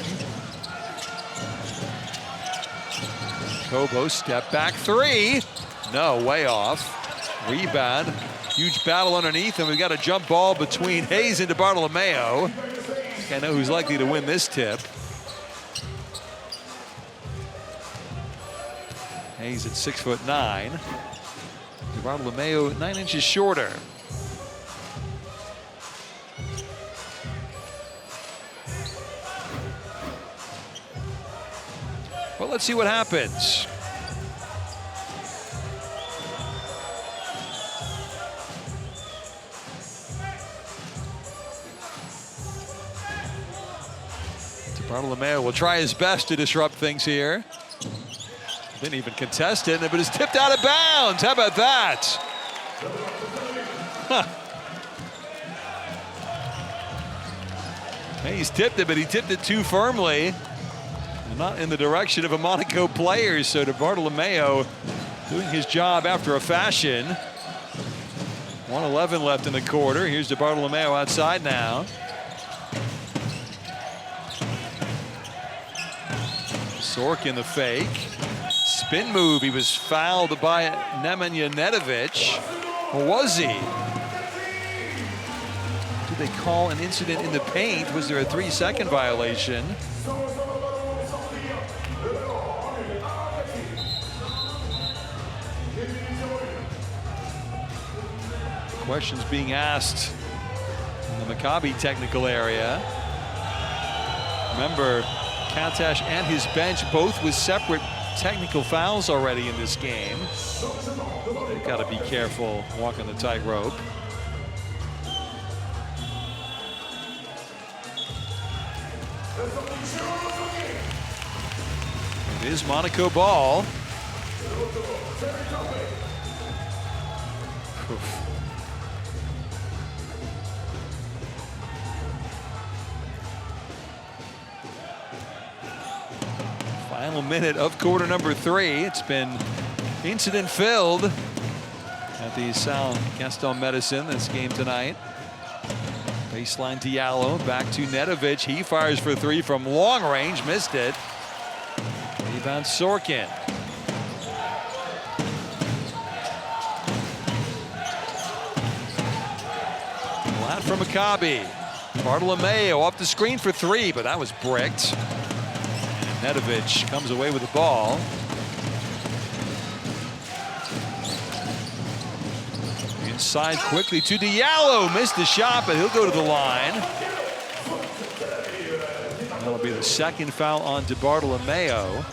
A: Kobo step back 3. No, way off. Rebound. Huge battle underneath, and we've got a jump ball between Hayes and DeBartolomeo. I know who's likely to win this tip. Hayes at 6'9". DeBartolomeo 9 inches shorter. Well, let's see what happens. DeBartolomeo will try his best to disrupt things here. Didn't even contest it, but it's tipped out of bounds. How about that? Huh. He's tipped it, but he tipped it too firmly. Not in the direction of a Monaco player, so DeBartolomeo doing his job after a fashion. 1:11 left in the quarter. Here's DeBartolomeo outside now. Sorkin the fake. Spin move. He was fouled by Nemanja Nedovic. Or was he? Did they call an incident in the paint? Was there a 3-second violation? Questions being asked in the Maccabi technical area. Remember, Katash and his bench both with separate technical fouls already in this game. They've got to be careful walking the tightrope. It is Monaco ball. Oof. Final minute of quarter number 3. It's been incident filled at the Sal Gaston Medicine this game tonight. Baseline Diallo back to Nedovic. He fires for 3 from long range, missed it. Rebound Sorkin. Flat from Maccabi. Bartolomeo off the screen for 3, but that was bricked. Nedovic comes away with the ball. Inside quickly to Diallo. Missed the shot, but he'll go to the line. That'll be the second foul on DeBartolomeo.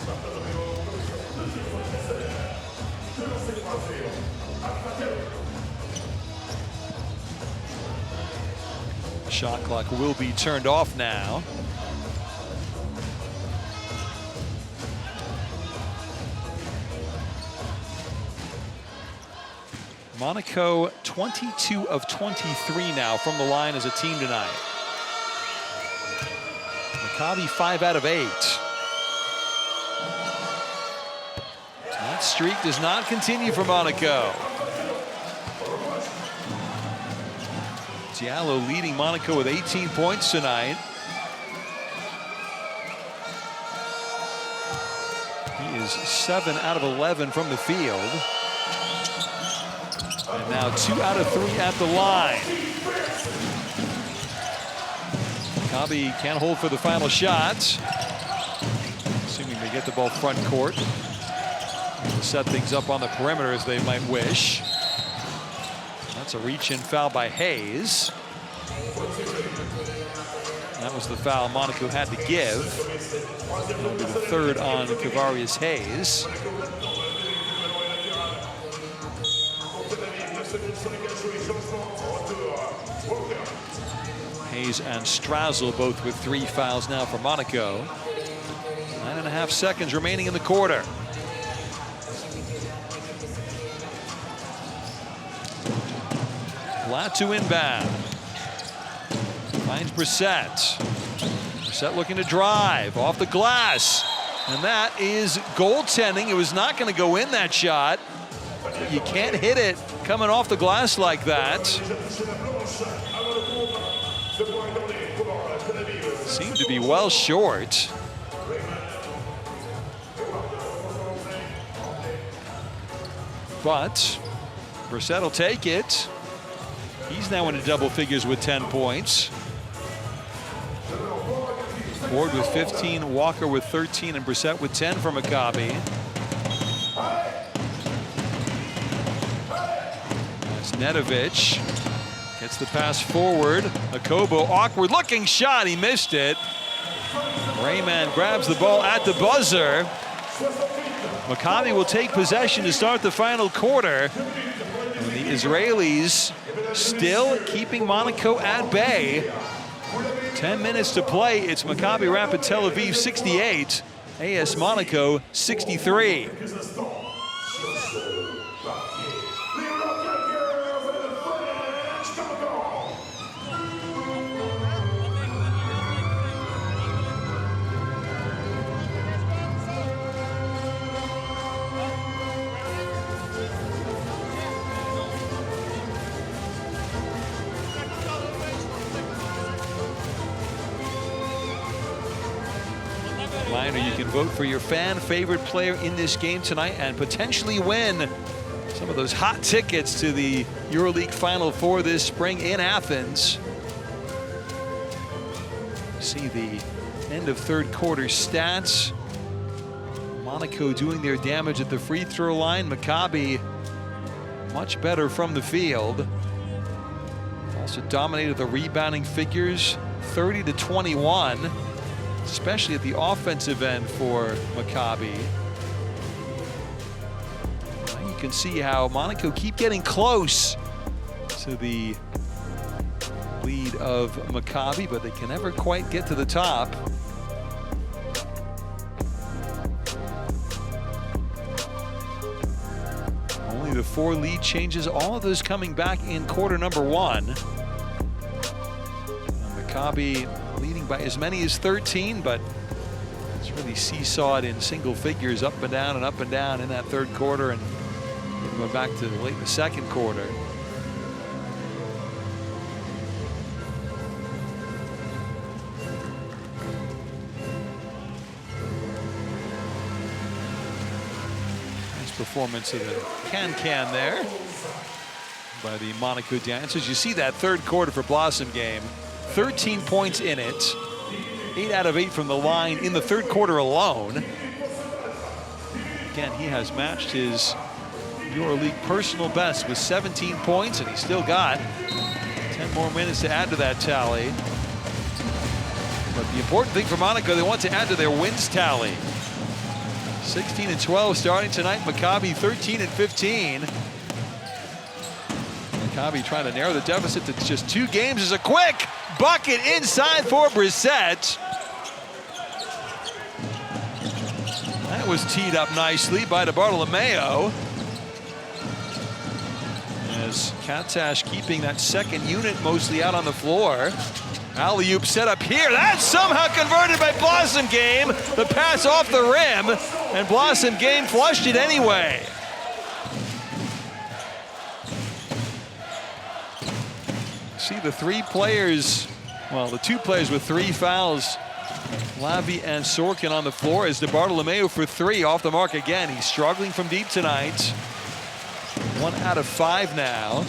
A: Shot clock will be turned off now. Monaco 22 of 23 now from the line as a team tonight. Maccabi 5 out of 8. That streak does not continue for Monaco. Diallo leading Monaco with 18 points tonight. He is 7 out of 11 from the field. And Now 2 out of 3 at the line. Maccabi can't hold for the final shot. Assuming they get the ball front court. To set things up on the perimeter as they might wish. That's a reach-in foul by Hayes. That was the foul Monaco had to give. It'll be the third on Kavarius Hayes. Hayes and Strazel both with 3 fouls now for Monaco. 9.5 seconds remaining in the quarter. Latu inbound. Finds Brissett. Brissett looking to drive off the glass. And that is goaltending. It was not going to go in, that shot. But you can't hit it coming off the glass like that. Seemed to be well short. But Brissett will take it. He's now into double figures with 10 points. Ward with 15, Walker with 13, and Brissett with 10 for Maccabi. That's Nedovic. Gets the pass forward. Akobo, awkward looking shot. He missed it. Rayman grabs the ball at the buzzer. Maccabi will take possession to start the final quarter. And the Israelis still keeping Monaco at bay. 10 minutes to play. It's Maccabi Rapid Tel Aviv 68, AS Monaco 63. You can vote for your fan favorite player in this game tonight and potentially win some of those hot tickets to the EuroLeague Final Four this spring in Athens. See the end of third quarter stats. Monaco doing their damage at the free throw line. Maccabi much better from the field. Also dominated the rebounding figures, 30-21. Especially at the offensive end for Maccabi. You can see how Monaco keep getting close to the lead of Maccabi, but they can never quite get to the top. Only the 4 lead changes, all of those coming back in quarter number 1. Maccabi leading by as many as 13, but it's really seesawed in single figures, up and down in that third quarter, and going back to late in the second quarter. Nice performance of the can there by the Monaco dancers. You see that third quarter for Blossom game. 13 points in it, 8 out of 8 from the line in the third quarter alone. Again, he has matched his EuroLeague personal best with 17 points, and he's still got 10 more minutes to add to that tally. But the important thing for Monaco, they want to add to their wins tally. 16-12 starting tonight. Maccabi 13-15. Maccabi trying to narrow the deficit to just 2 games. Is a quick bucket inside for Brissett. That was teed up nicely by Bartolomeo. As Katash keeping that second unit mostly out on the floor. Alley-oop set up here. That's somehow converted by Blossom Game. The pass off the rim, and Blossom Game flushed it anyway. See the 3 players, well, the 2 players with 3 fouls, Lavi and Sorkin on the floor, as DeBartolomeo for 3 off the mark again. He's struggling from deep tonight. 1 out of 5 now.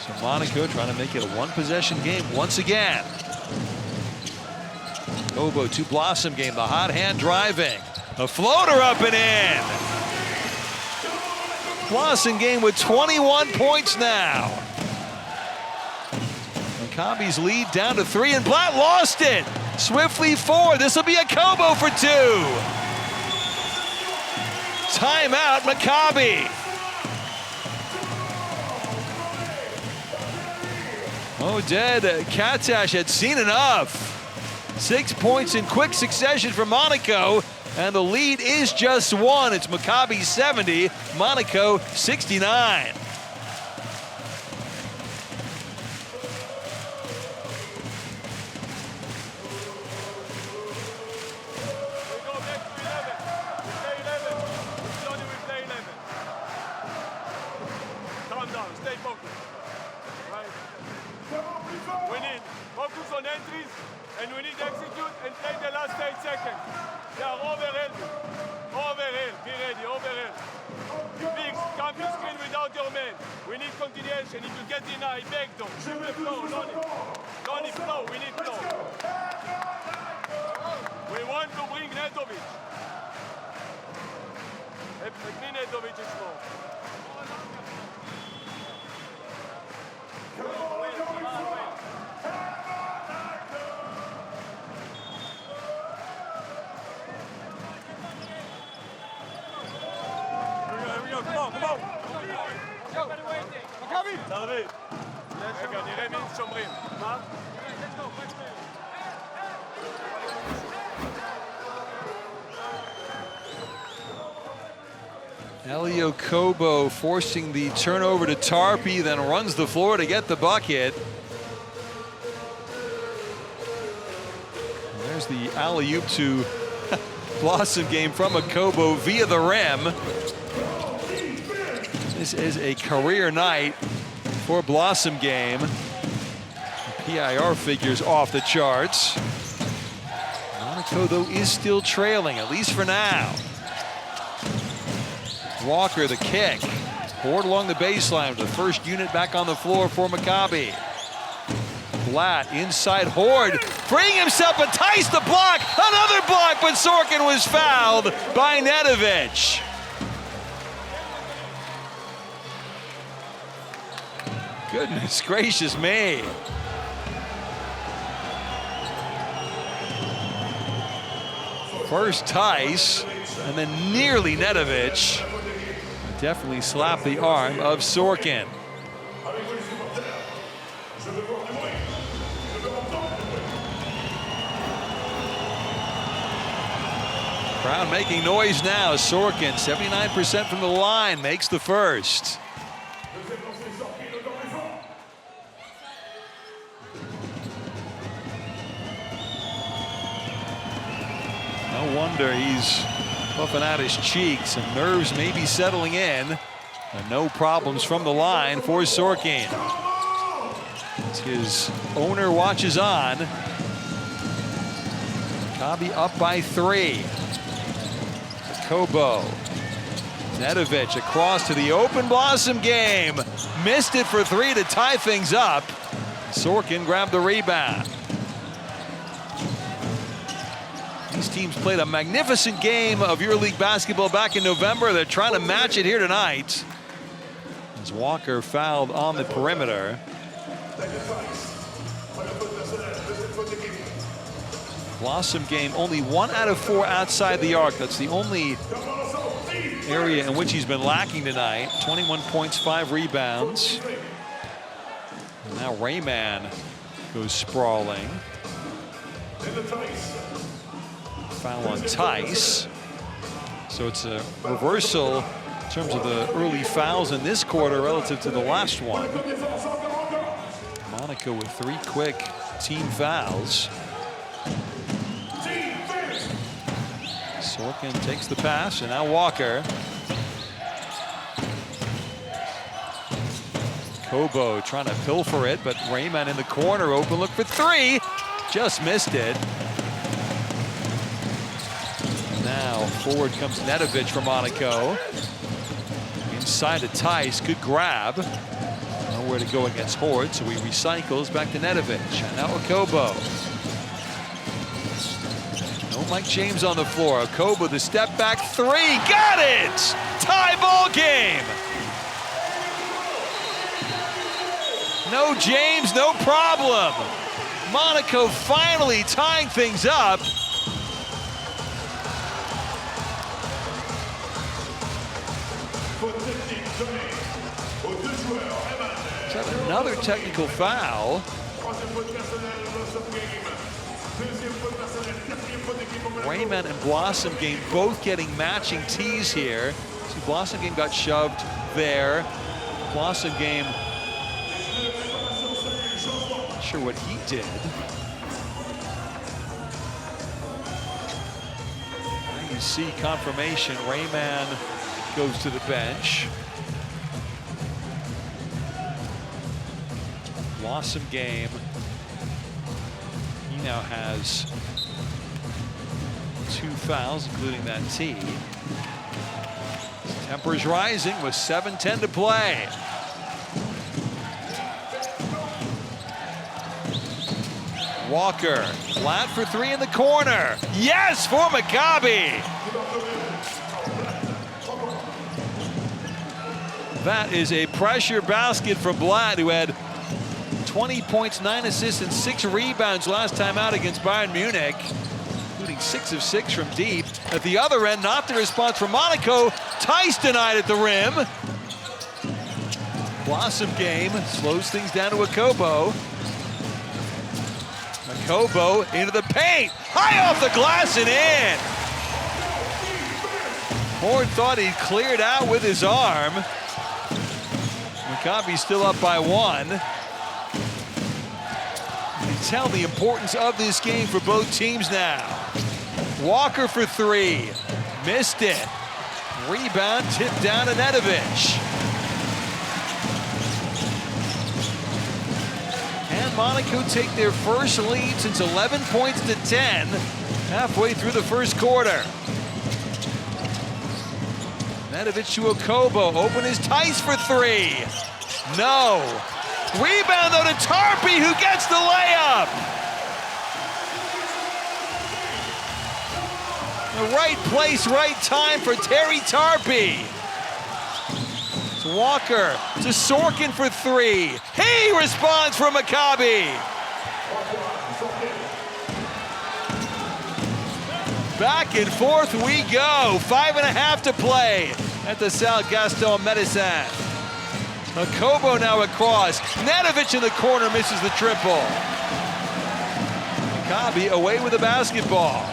A: So Monaco trying to make it a one-possession game once again. Kobo to Blossom game, the hot hand driving. A floater up and in. Blossom game with 21 points now. Maccabi's lead down to 3, and Blatt lost it. Swiftly 4. This will be a Kobo for 2. Timeout, Maccabi. Oded Katash had seen enough. 6 points in quick succession for Monaco, and the lead is just 1. It's Maccabi 70, Monaco 69.
P: And we need to execute and play the last 8 seconds. They are overhead. Overhead. Be ready. Overhead. Big, come to screen without your man. We need continuation. If you get in high, back door. Shoot the flow. Lonnie, flow. We need flow. We want to bring Netovic. Me Netovic is more. Come on. מכבי! תל אביב. רגע, נראה מי שומרים. מה?
A: Elio Kobo forcing the turnover to Tarpey, then runs the floor to get the bucket. And there's the alley-oop to Blossom game from a Kobo via the rim. This is a career night for Blossom game. The PIR figures off the charts. Monaco, though, is still trailing, at least for now. Walker, the kick. Poured along the baseline with the first unit back on the floor for Maccabi. Blatt inside Horde, freeing himself, but Tice the block. Another block, but Sorkin was fouled by Netovic. Goodness gracious me. First Tice, and then nearly Netovic. Definitely slapped the arm of Sorkin. Crowd making noise now. Sorkin, 79% from the line, makes the first. No wonder he's puffing out his cheeks, and nerves may be settling in. And no problems from the line for Sorkin. As his owner watches on. Maccabi up by 3. Kobo. Netovic across to the open Blossom game. Missed it for 3 to tie things up. Sorkin grabbed the rebound. These teams played a magnificent game of EuroLeague basketball back in November. They're trying to match it here tonight. As Walker fouled on the perimeter. Blossom game, only 1 out of 4 outside the arc. That's the only area in which he's been lacking tonight. 21 points, 5 rebounds. And now Rayman goes sprawling. Foul on Tice. So it's a reversal in terms of the early fouls in this quarter relative to the last one. Monaco with 3 quick team fouls. Sorkin takes the pass, and now Walker. Kobo trying to pilfer it, but Rayman in the corner, open look for 3. Just missed it. Now forward comes Netovic from Monaco. inside of Tice. Good grab. Nowhere to go against Horde, so he recycles back to Nedovic. And now Okobo. No Mike James on the floor. Okobo, the step back three. Got it! Tie ball game. No James, no problem. Monaco finally tying things up. Is that another technical foul? Raymond and Blossom Game both getting matching tees here. See, Blossom Game got shoved there. Blossom Game, not sure what he did. Now you see confirmation. Rayman goes to the bench. Blossom Game, he now has 2 fouls, including that tee. Tempers rising with 7:10 to play. Walker, flat for 3 in the corner. Yes, for Maccabi. That is a pressure basket for Blatt, who had 20 points, 9 assists, and 6 rebounds last time out against Bayern Munich, including 6 of 6 from deep. At the other end, not the response from Monaco. Tice denied at the rim. Blossom Game slows things down to Okobo. Okobo into the paint. High off the glass and in. Horde thought he'd cleared out with his arm. Maccabi still up by 1. You can tell the importance of this game for both teams now. Walker for 3. Missed it. Rebound tipped down to Nedovic. And Monaco take their first lead since 11 points to 10 halfway through the first quarter. Nedovic to Okobo. Open is Tice for 3. No. Rebound though to Tarpey, who gets the layup. The right place, right time for Terry Tarpey. It's Walker to Sorkin for 3. He responds from Maccabi. Back and forth we go. 5.5 to play at the Salle Gaston Medicine. Okobo now across. Nedovic in the corner misses the triple. Maccabi away with the basketball.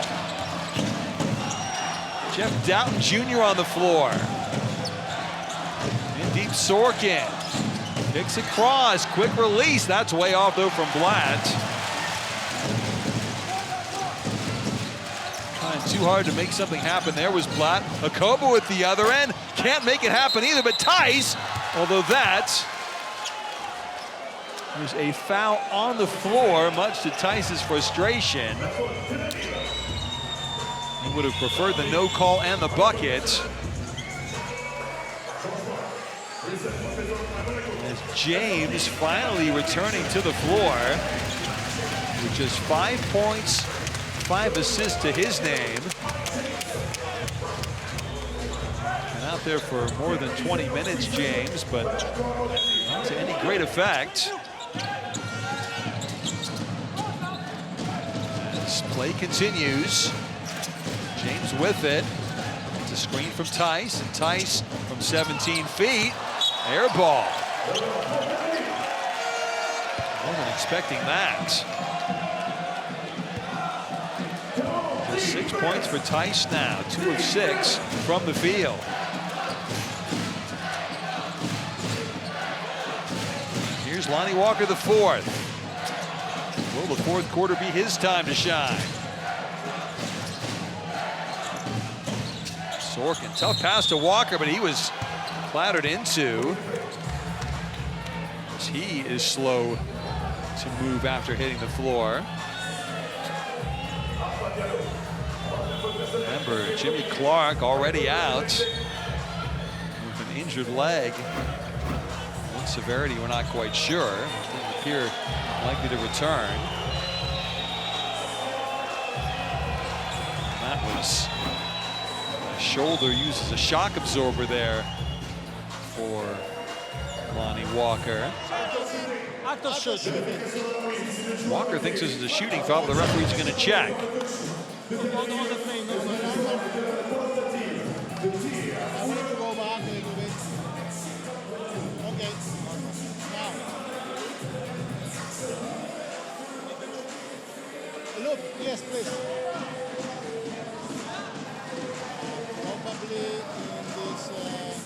A: Jeff Doughton Jr. on the floor. In deep Sorkin. Kicks across. Quick release. That's way off though from Blatt. Trying too hard to make something happen there was Blatt. Okobo at the other end. Can't make it happen either, but Tice. Although that was a foul on the floor, much to Tice's frustration. He would have preferred the no call and the bucket. As James finally returning to the floor with just 5 points, 5 assists to his name. Out there for more than 20 minutes, James, but not to any great effect. As play continues, James with it. It's a screen from Tice, and Tice from 17 feet. Air ball. Wasn't expecting that. Just 6 points for Tice now, 2 of 6 from the field. Here's Lonnie Walker, the 4th. Will the 4th quarter be his time to shine? Sorkin, tough pass to Walker, but he was clattered into. He is slow to move after hitting the floor. Remember, Jimmy Clark already out with an injured leg. What severity, we're not quite sure. Doesn't appear likely to return. That was a shoulder used as a shock absorber there for Lonnie Walker. Walker thinks this is a shooting foul, but the referee's going to check.
O: Look, yes, please. Probably in this class.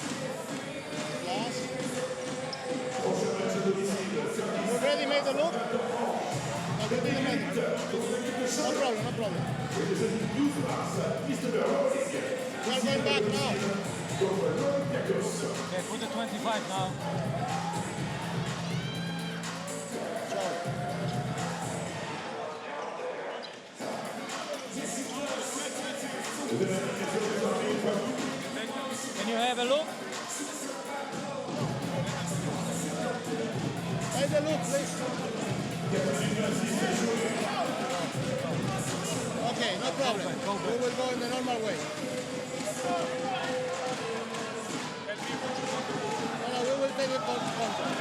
O: You already made the look? No, we didn't make it. No problem, no problem. We are going back now.
P: Okay, put the 25 now. Can you have a look?
O: Have a look, please. Okay, no problem. We will go in the normal way. No, we will take it contact.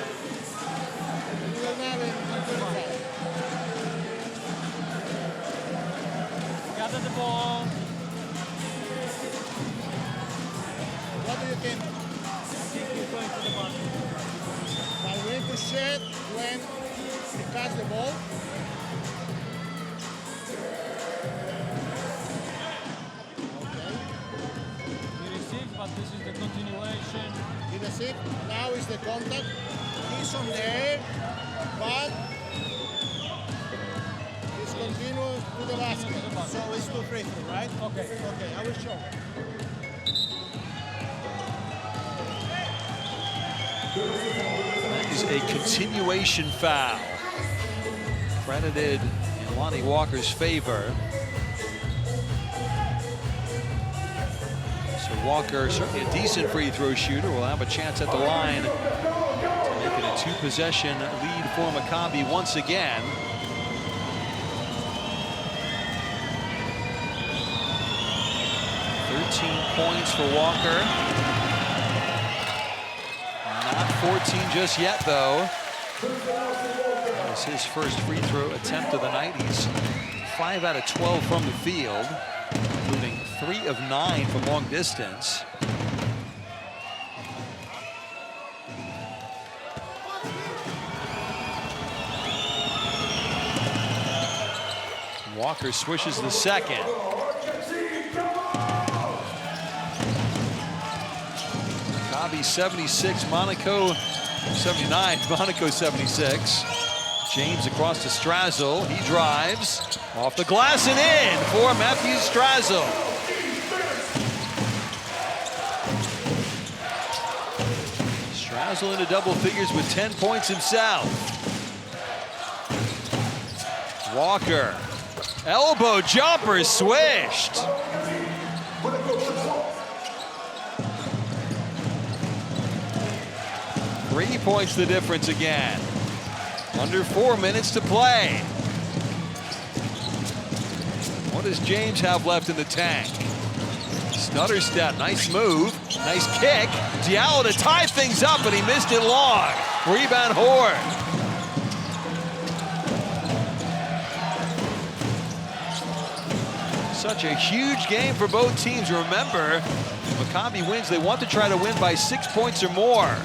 O: We will now in 25.
P: Gather the ball.
O: What do you think?
P: I think he's going to the basket.
O: I'm going to set when he catches the ball. Okay.
P: He received, but this is the continuation.
O: He received. Now is the contact. He's on the air, but he's continuing to the basket. So it's 2 free throw, right?
P: Okay.
O: Okay, I will show.
A: That is a continuation foul. Credited in Lonnie Walker's favor. So Walker, certainly a decent free throw shooter, will have a chance at the line to make it a 2-possession lead for Maccabi once again. Points for Walker. Not 14 just yet, though. That was his first free throw attempt of the night. He's 5 out of 12 from the field, including 3 of 9 from long distance. Walker swishes the second. Maccabi 76, Monaco 79, Monaco 76. James across to Strazel, he drives, off the glass and in for Matthew Strazel. Strazel into double figures with 10 points himself. Walker, elbow jumper swished. 3 points the difference again. Under 4 minutes to play. What does James have left in the tank? Stutter step, nice move, nice kick. Diallo to tie things up, and he missed it long. Rebound Horde. Such a huge game for both teams. Remember, Maccabi wins. They want to try to win by 6 points or more.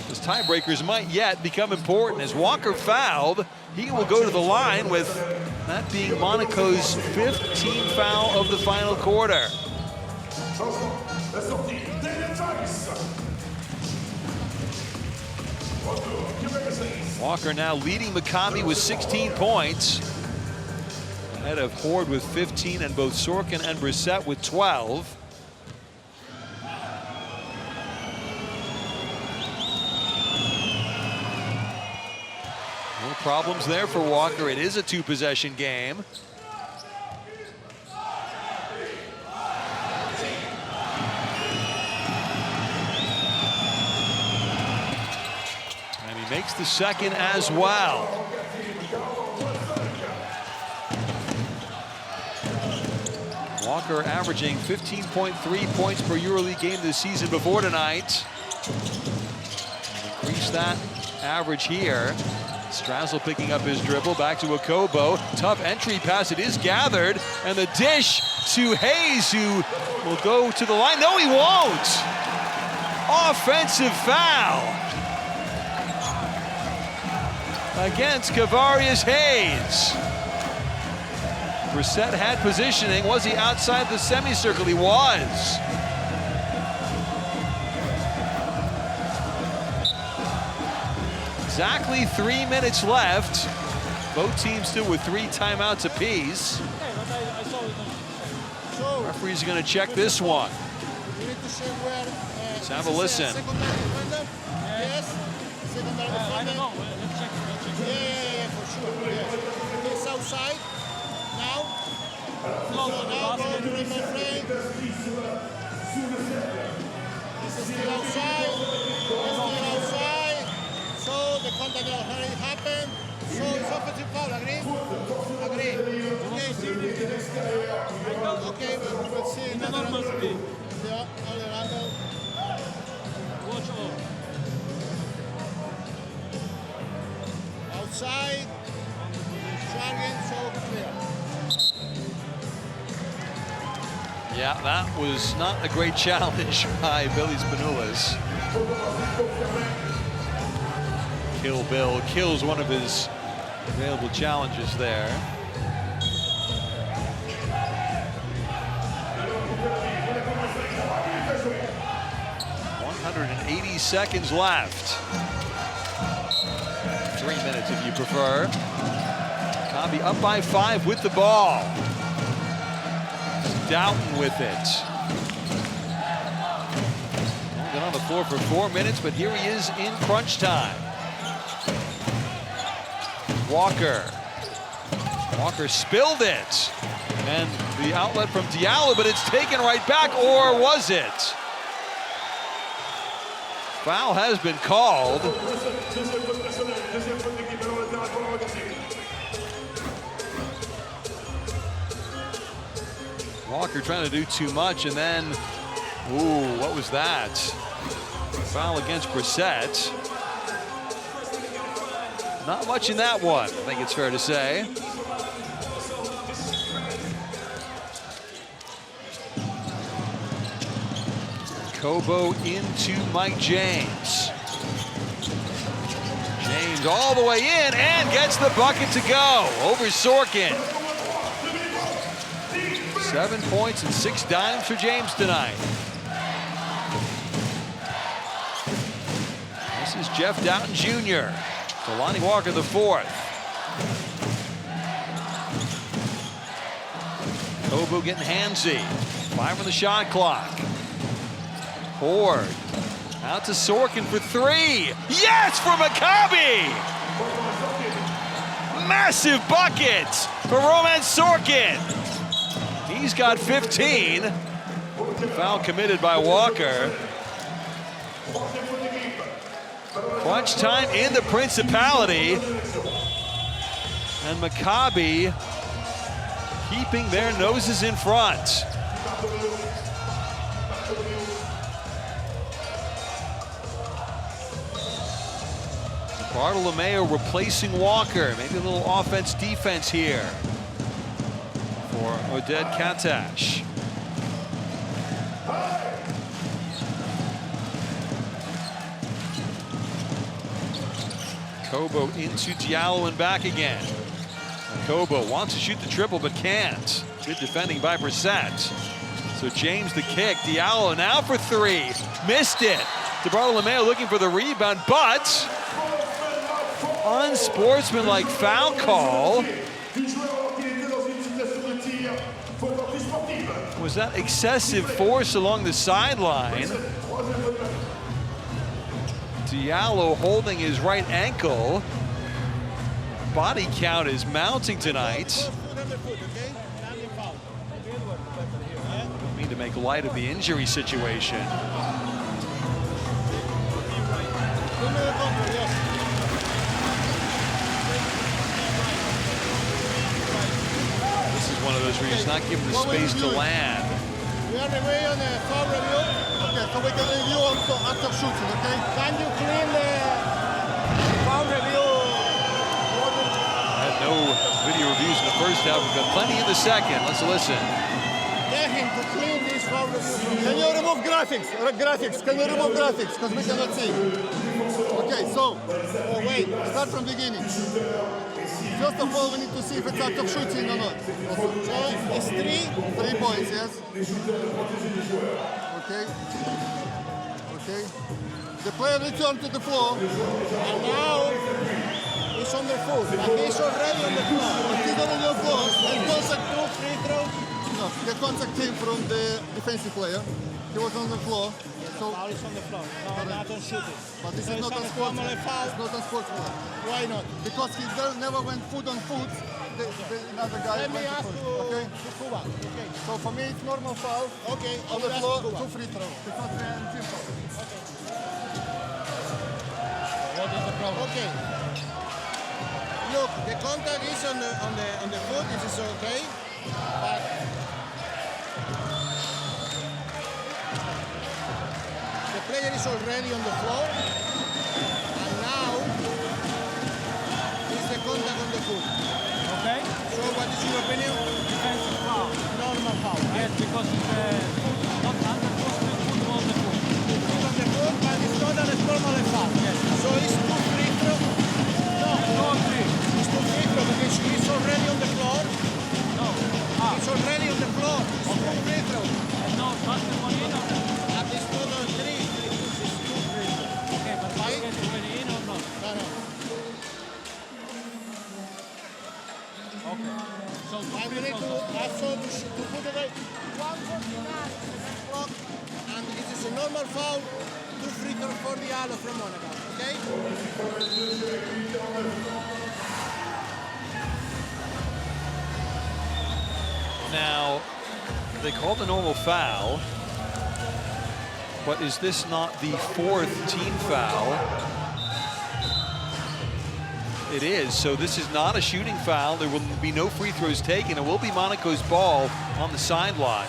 A: Those tiebreakers might yet become important. As Walker fouled, he will go to the line, with that being Monaco's 5th team foul of the final quarter. Walker now leading Maccabi with 16 points. Ahead of Horde with 15, and both Sorkin and Brissett with 12. No problems there for Walker. It is a 2-possession game. He makes the second as well. Walker averaging 15.3 points per EuroLeague game this season before tonight. Increase that average here. Strazzle picking up his dribble, back to Akobo. Tough entry pass, it is gathered. And the dish to Hayes, who will go to the line. No, he won't! Offensive foul against Kavarius Hayes. Brissett had positioning. Was he outside the semicircle? He was. Exactly 3 minutes left. Both teams still with 3 timeouts apiece. Referee's going to check this one. Let's have a listen.
O: Yes. I don't know. Let's check. Yeah, for sure. Yeah. It's outside. Now. Now go to the frame. This is still outside. Still outside. So the contact already happened. So it's offensive foul. Agree? Agree. Okay, but let's see. The normal speed. Yeah, other angle. Watch all. Outside. Charging, so clear.
A: Yeah, that was not a great challenge by Billy Spanulis. Kill Bill kills one of his available challenges there. 180 seconds left. 3 minutes if you prefer. Maccabi up by 5 with the ball. Doughton with it. Been on the floor for 4 minutes, but here he is in crunch time. Walker. Walker spilled it. And the outlet from Diallo, but it's taken right back, or was it? Foul has been called. Walker trying to do too much, and then, ooh, what was that? Foul against Brissett. Not much in that one, I think it's fair to say. Kobo into Mike James. James all the way in and gets the bucket to go over Sorkin. 7 points and 6 dimes for James tonight. This is Jeff Doughton Jr. Lonnie Walker the 4th. Kobo getting handsy. 5 on the shot clock. Ford out to Sorkin for 3. Yes, for Maccabi! Massive bucket for Roman Sorkin. He's got 15. Foul committed by Walker. Crunch time in the Principality. And Maccabi keeping their noses in front. Bartolomeo replacing Walker. Maybe a little offense-defense here for Oded Katash. Kobo into Diallo and back again. Kobo wants to shoot the triple but can't. Good defending by Brissett. So James the kick. Diallo now for 3. Missed it. To Bartolomeo looking for the rebound, but unsportsmanlike foul call. Was that excessive force along the sideline? Diallo holding his right ankle. Body count is mounting tonight. Don't mean to make light of the injury situation. those where he's not given the space to land.
O: We are away on a foul review. Okay, so we can review also after shooting, okay? Can you clean the foul review?
A: Had no video reviews in the first half. We've got plenty in the second. Let's listen.
O: Tell him to clean this foul review. Can you remove graphics? Can you remove graphics? Because we cannot see. Okay, so, wait, start from beginning. First of all, we need to see if it's out of shooting or not. So, it's 3 points, yes? Okay. Okay. The player returned to the floor, and now he's on the foot. And he's already on the floor. But he's not on the floor. And contact to free throw. No, the contact came from the defensive player. He was on the floor. So
Q: foul is on the floor. No, not on shooting.
O: But this is not a sportsman. It's not a sportsman.
Q: Why not?
O: Because he never went foot on foot. Another guy
Q: Let me ask
O: foot. Okay.
Q: Okay.
O: So for me, it's normal foul.
Q: Okay.
O: On the floor, 2 free throws. It's not team foul.
Q: Okay. What is the problem? Okay. Look, the contact is on the foot. This is okay. But the player is already on the floor, and now is the contact on the foot. Okay. So what is your opinion? Defensive foul. Normal foul. Right? Yes, because it's not under foot, foot on the foot. The foot on the foot, but it's not a normal foul. Yes. So it's 2 free throws. No, it's 2 free throws because he's already on the floor. No. It's already on the floor. It's 2 free throws. No, basketball in or not? It's not on 3. It's 2 free throws. Okay, but basket already in or not? No, no. Okay. So I will need to also to put it right. 149 clock, and it is a normal foul. 2 free throws for the Alo from Monaco. Okay?
A: Now, they called the normal foul, but is this not the 4th team foul? It is, so this is not a shooting foul. There will be no free throws taken. It will be Monaco's ball on the sideline.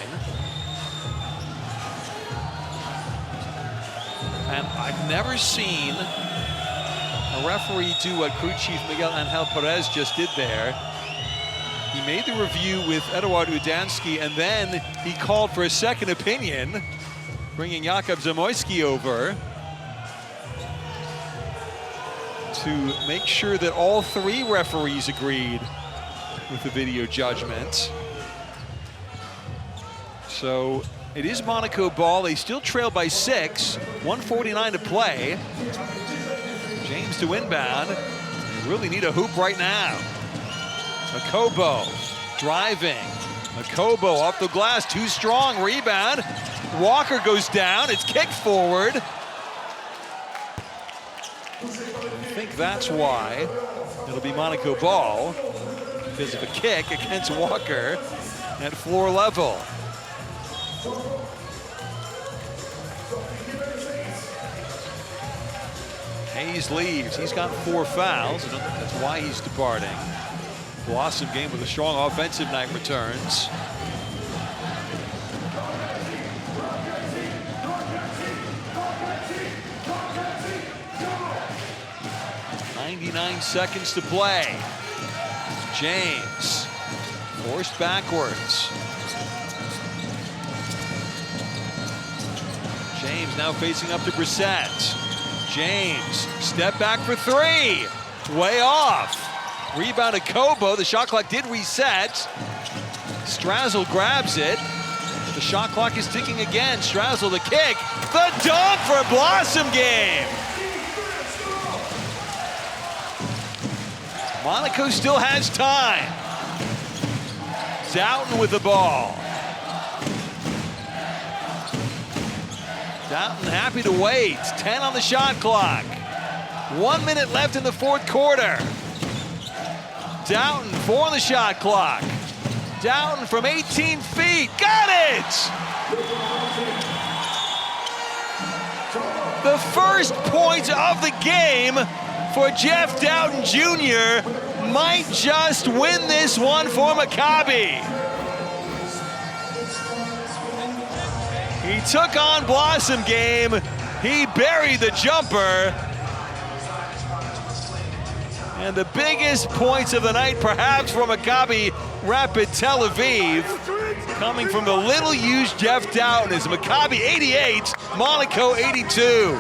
A: And I've never seen a referee do what crew chief Miguel Angel Perez just did there. He made the review with Eduard Udansky, and then he called for a second opinion, bringing Jakub Zamoyski over to make sure that all 3 referees agreed with the video judgment. So it is Monaco ball. They still trail by 6, 1:49 to play. James to inbound. They really need a hoop right now. Makobo driving. Makobo off the glass, too strong, rebound. Walker goes down, it's kicked forward. I think that's why it'll be Monaco ball, because of a kick against Walker at floor level. Hayes leaves, he's got 4 fouls, I don't think that's why he's departing. Blossom game with a strong offensive night returns. .99 seconds to play. James forced backwards. James now facing up to Brissett. James, step back for 3. Way off. Rebound to Kobo. The shot clock did reset. Strazel grabs it. The shot clock is ticking again. Strazel the kick. The dunk for a Blossom game. Monaco still has time. Doughton with the ball. Doughton happy to wait. 10 on the shot clock. 1 minute left in the 4th quarter. Doughton, 4 on the shot clock. Doughton from 18 feet, got it! The first point of the game for Jeff Doughton Jr. might just win this one for Maccabi. took on Blossom Game. He buried the jumper. And the biggest points of the night, perhaps, from Maccabi Tel Aviv, coming from the little-used Jeff Doughton, is Maccabi 88, Monaco 82.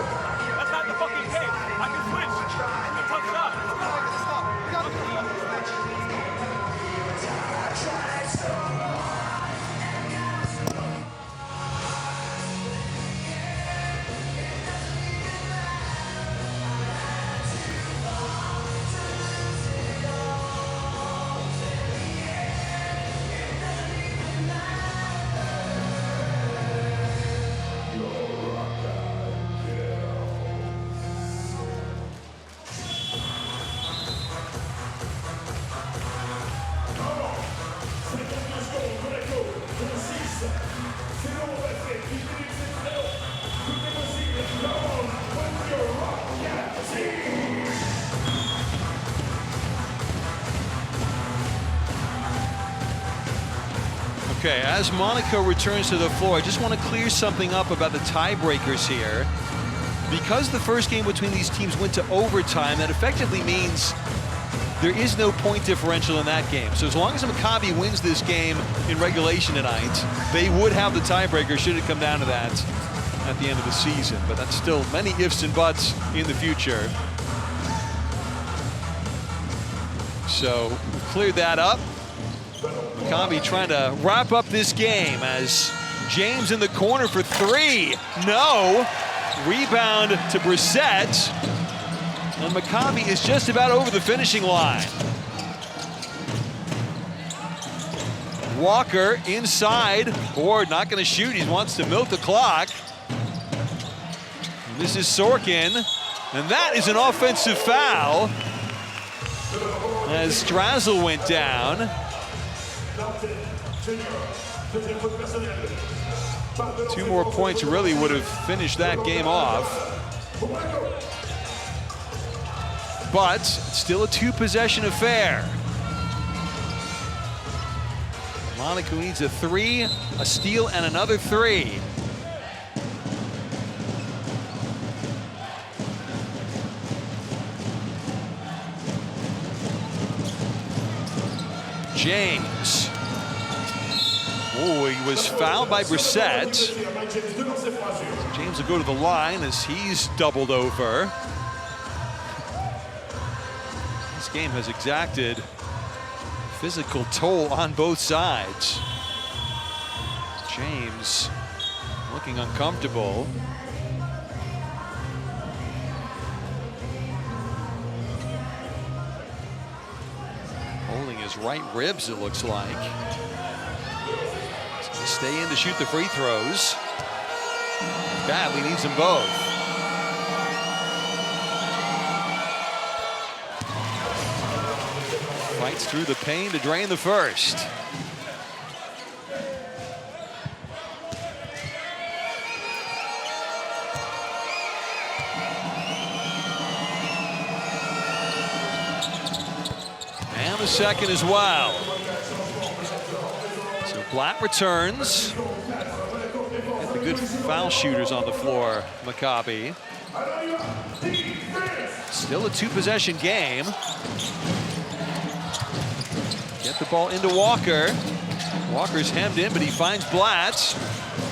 A: Okay, as Monaco returns to the floor, I just want to clear something up about the tiebreakers here. Because the first game between these teams went to overtime, that effectively means there is no point differential in that game. So as long as Maccabi wins this game in regulation tonight, they would have the tiebreaker should it come down to that at the end of the season. But that's still many ifs and buts in the future. So we've cleared that up. Maccabi trying to wrap up this game as James in the corner for three. No. Rebound to Brissett. And Maccabi is just about over the finishing line. Walker inside. Board not going to shoot. He wants to milk the clock. And this is Sorkin. And that is an offensive foul as Strazel went down. 2 more points really would have finished that game off. But it's still a 2-possession affair. Monaco needs a 3, a steal, and another 3. James. Oh, he was fouled by Brissett. James will go to the line as he's doubled over. This game has exacted physical toll on both sides. James looking uncomfortable. Holding his right ribs, it looks like. Stay in to shoot the free throws. Badly needs them both. Fights through the pain to drain the first. And the second as well. Blatt returns. Get the good foul shooters on the floor, Maccabi. Still a 2-possession game. Get the ball into Walker. Walker's hemmed in, but he finds Blatt.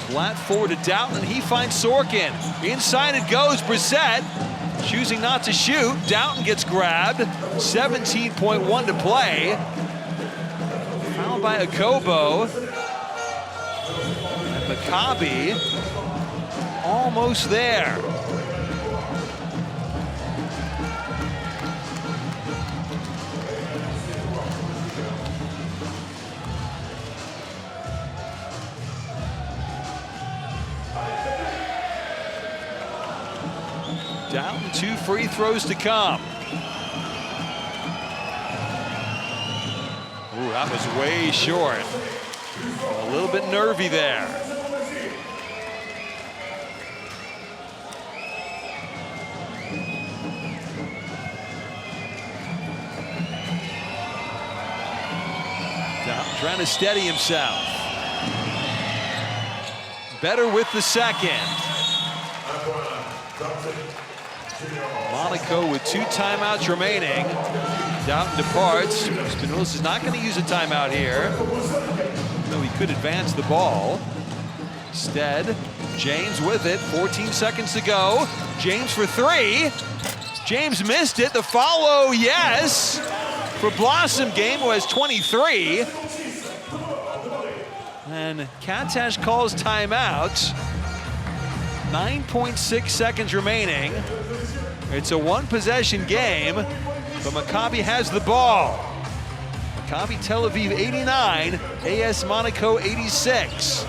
A: Blatt forward to Doughton, and he finds Sorkin. Inside it goes, Brissett. Choosing not to shoot. Doughton gets grabbed. 17.1 to play. Fouled by Akobo. And Maccabi almost there. Down 2 free throws to come. Ooh, that was way short. A little bit nervy there. Down, trying to steady himself. better with the second. Monaco with 2 timeouts remaining. Doughton departs. Spinoza is not going to use a timeout here, though he could advance the ball. Instead, James with it, 14 seconds to go. James for 3. James missed it. The follow, yes, for Blossom Game, who has 23. And Katash calls timeout. 9.6 seconds remaining. It's a 1-possession game, but Maccabi has the ball. Maccabi Tel Aviv 89, AS Monaco 86.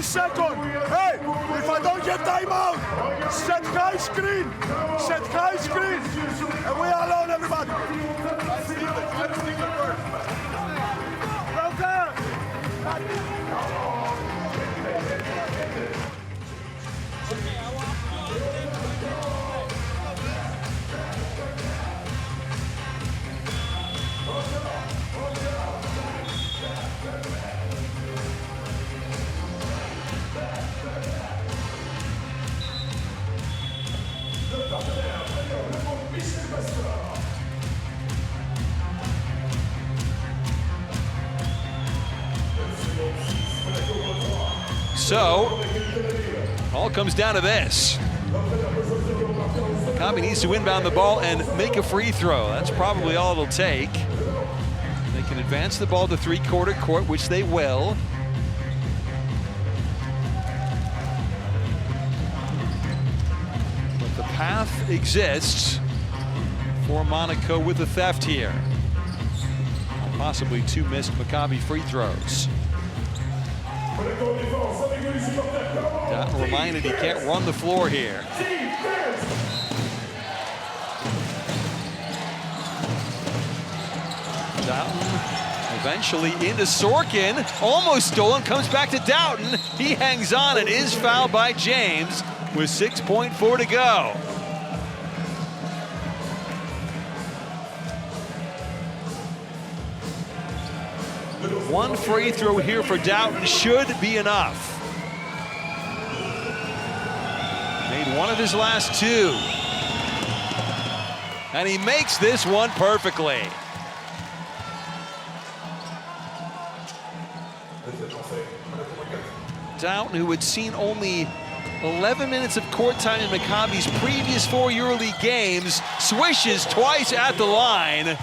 R: Second. Hey, if I don't get timeout, set high screen. Set high screen. And we are alone, everybody.
A: So, all comes down to this. Maccabi needs to inbound the ball and make a free throw. That's probably all it'll take. They can advance the ball to three-quarter court, which they will. But the path exists for Monaco with the theft here. Possibly 2 missed Maccabi free throws. Doughton reminded he can't run the floor here. Doughton eventually into Sorkin, almost stolen, comes back to Doughton. He hangs on and is fouled by James with 6.4 to go. One free throw here for Doughton should be enough. Made one of his last 2. And he makes this one perfectly. Doughton, who had seen only 11 minutes of court time in Maccabi's previous 4 EuroLeague games, swishes twice at the line.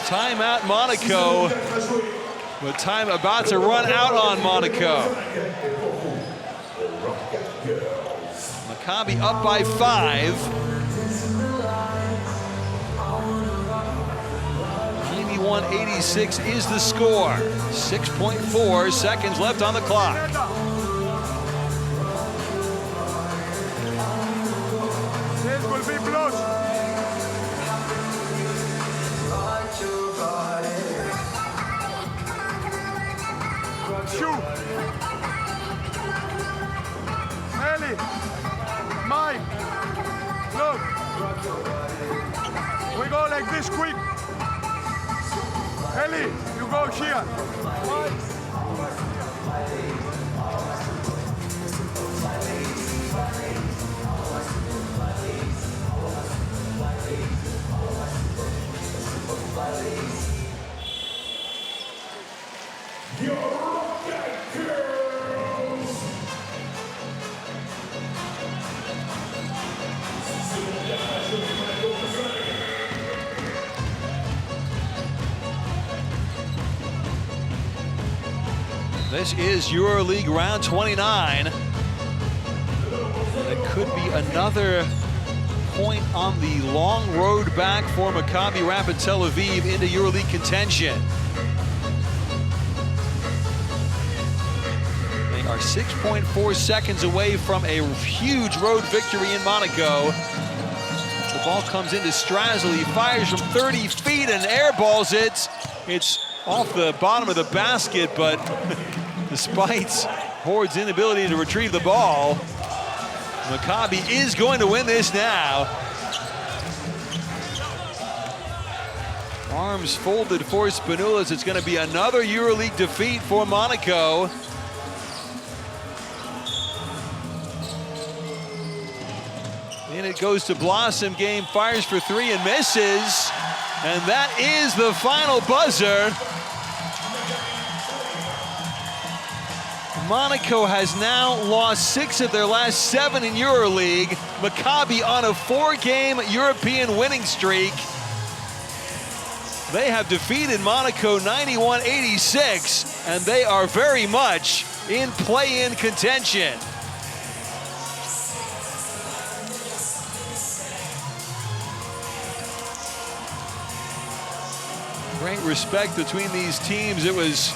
A: Timeout Monaco, but time about to run out on Monaco. Maccabi up by 5. 91-86 is the score. 6.4 seconds left on the clock.
R: This will be close. Shoot. Ellie. Mike. Look. We go like this quick. Ellie, you go here.
A: This is EuroLeague round 29. It could be another point on the long road back for Maccabi Rapid Tel Aviv into EuroLeague contention. They are 6.4 seconds away from a huge road victory in Monaco. The Ball comes into Strazel. He fires from 30 feet and airballs it. It's off the bottom of the basket, but despite Horde's inability to retrieve the ball, Maccabi is going to win this now. Arms folded for Spanoulis. It's going to be another EuroLeague defeat for Monaco. And it goes to Blossom. Game fires for three and misses. And that is the final buzzer. Monaco has now lost 6 of their last 7 in EuroLeague. Maccabi on a 4-game European winning streak. They have defeated Monaco 91-86, and they are very much in play-in contention. Great respect between these teams. It was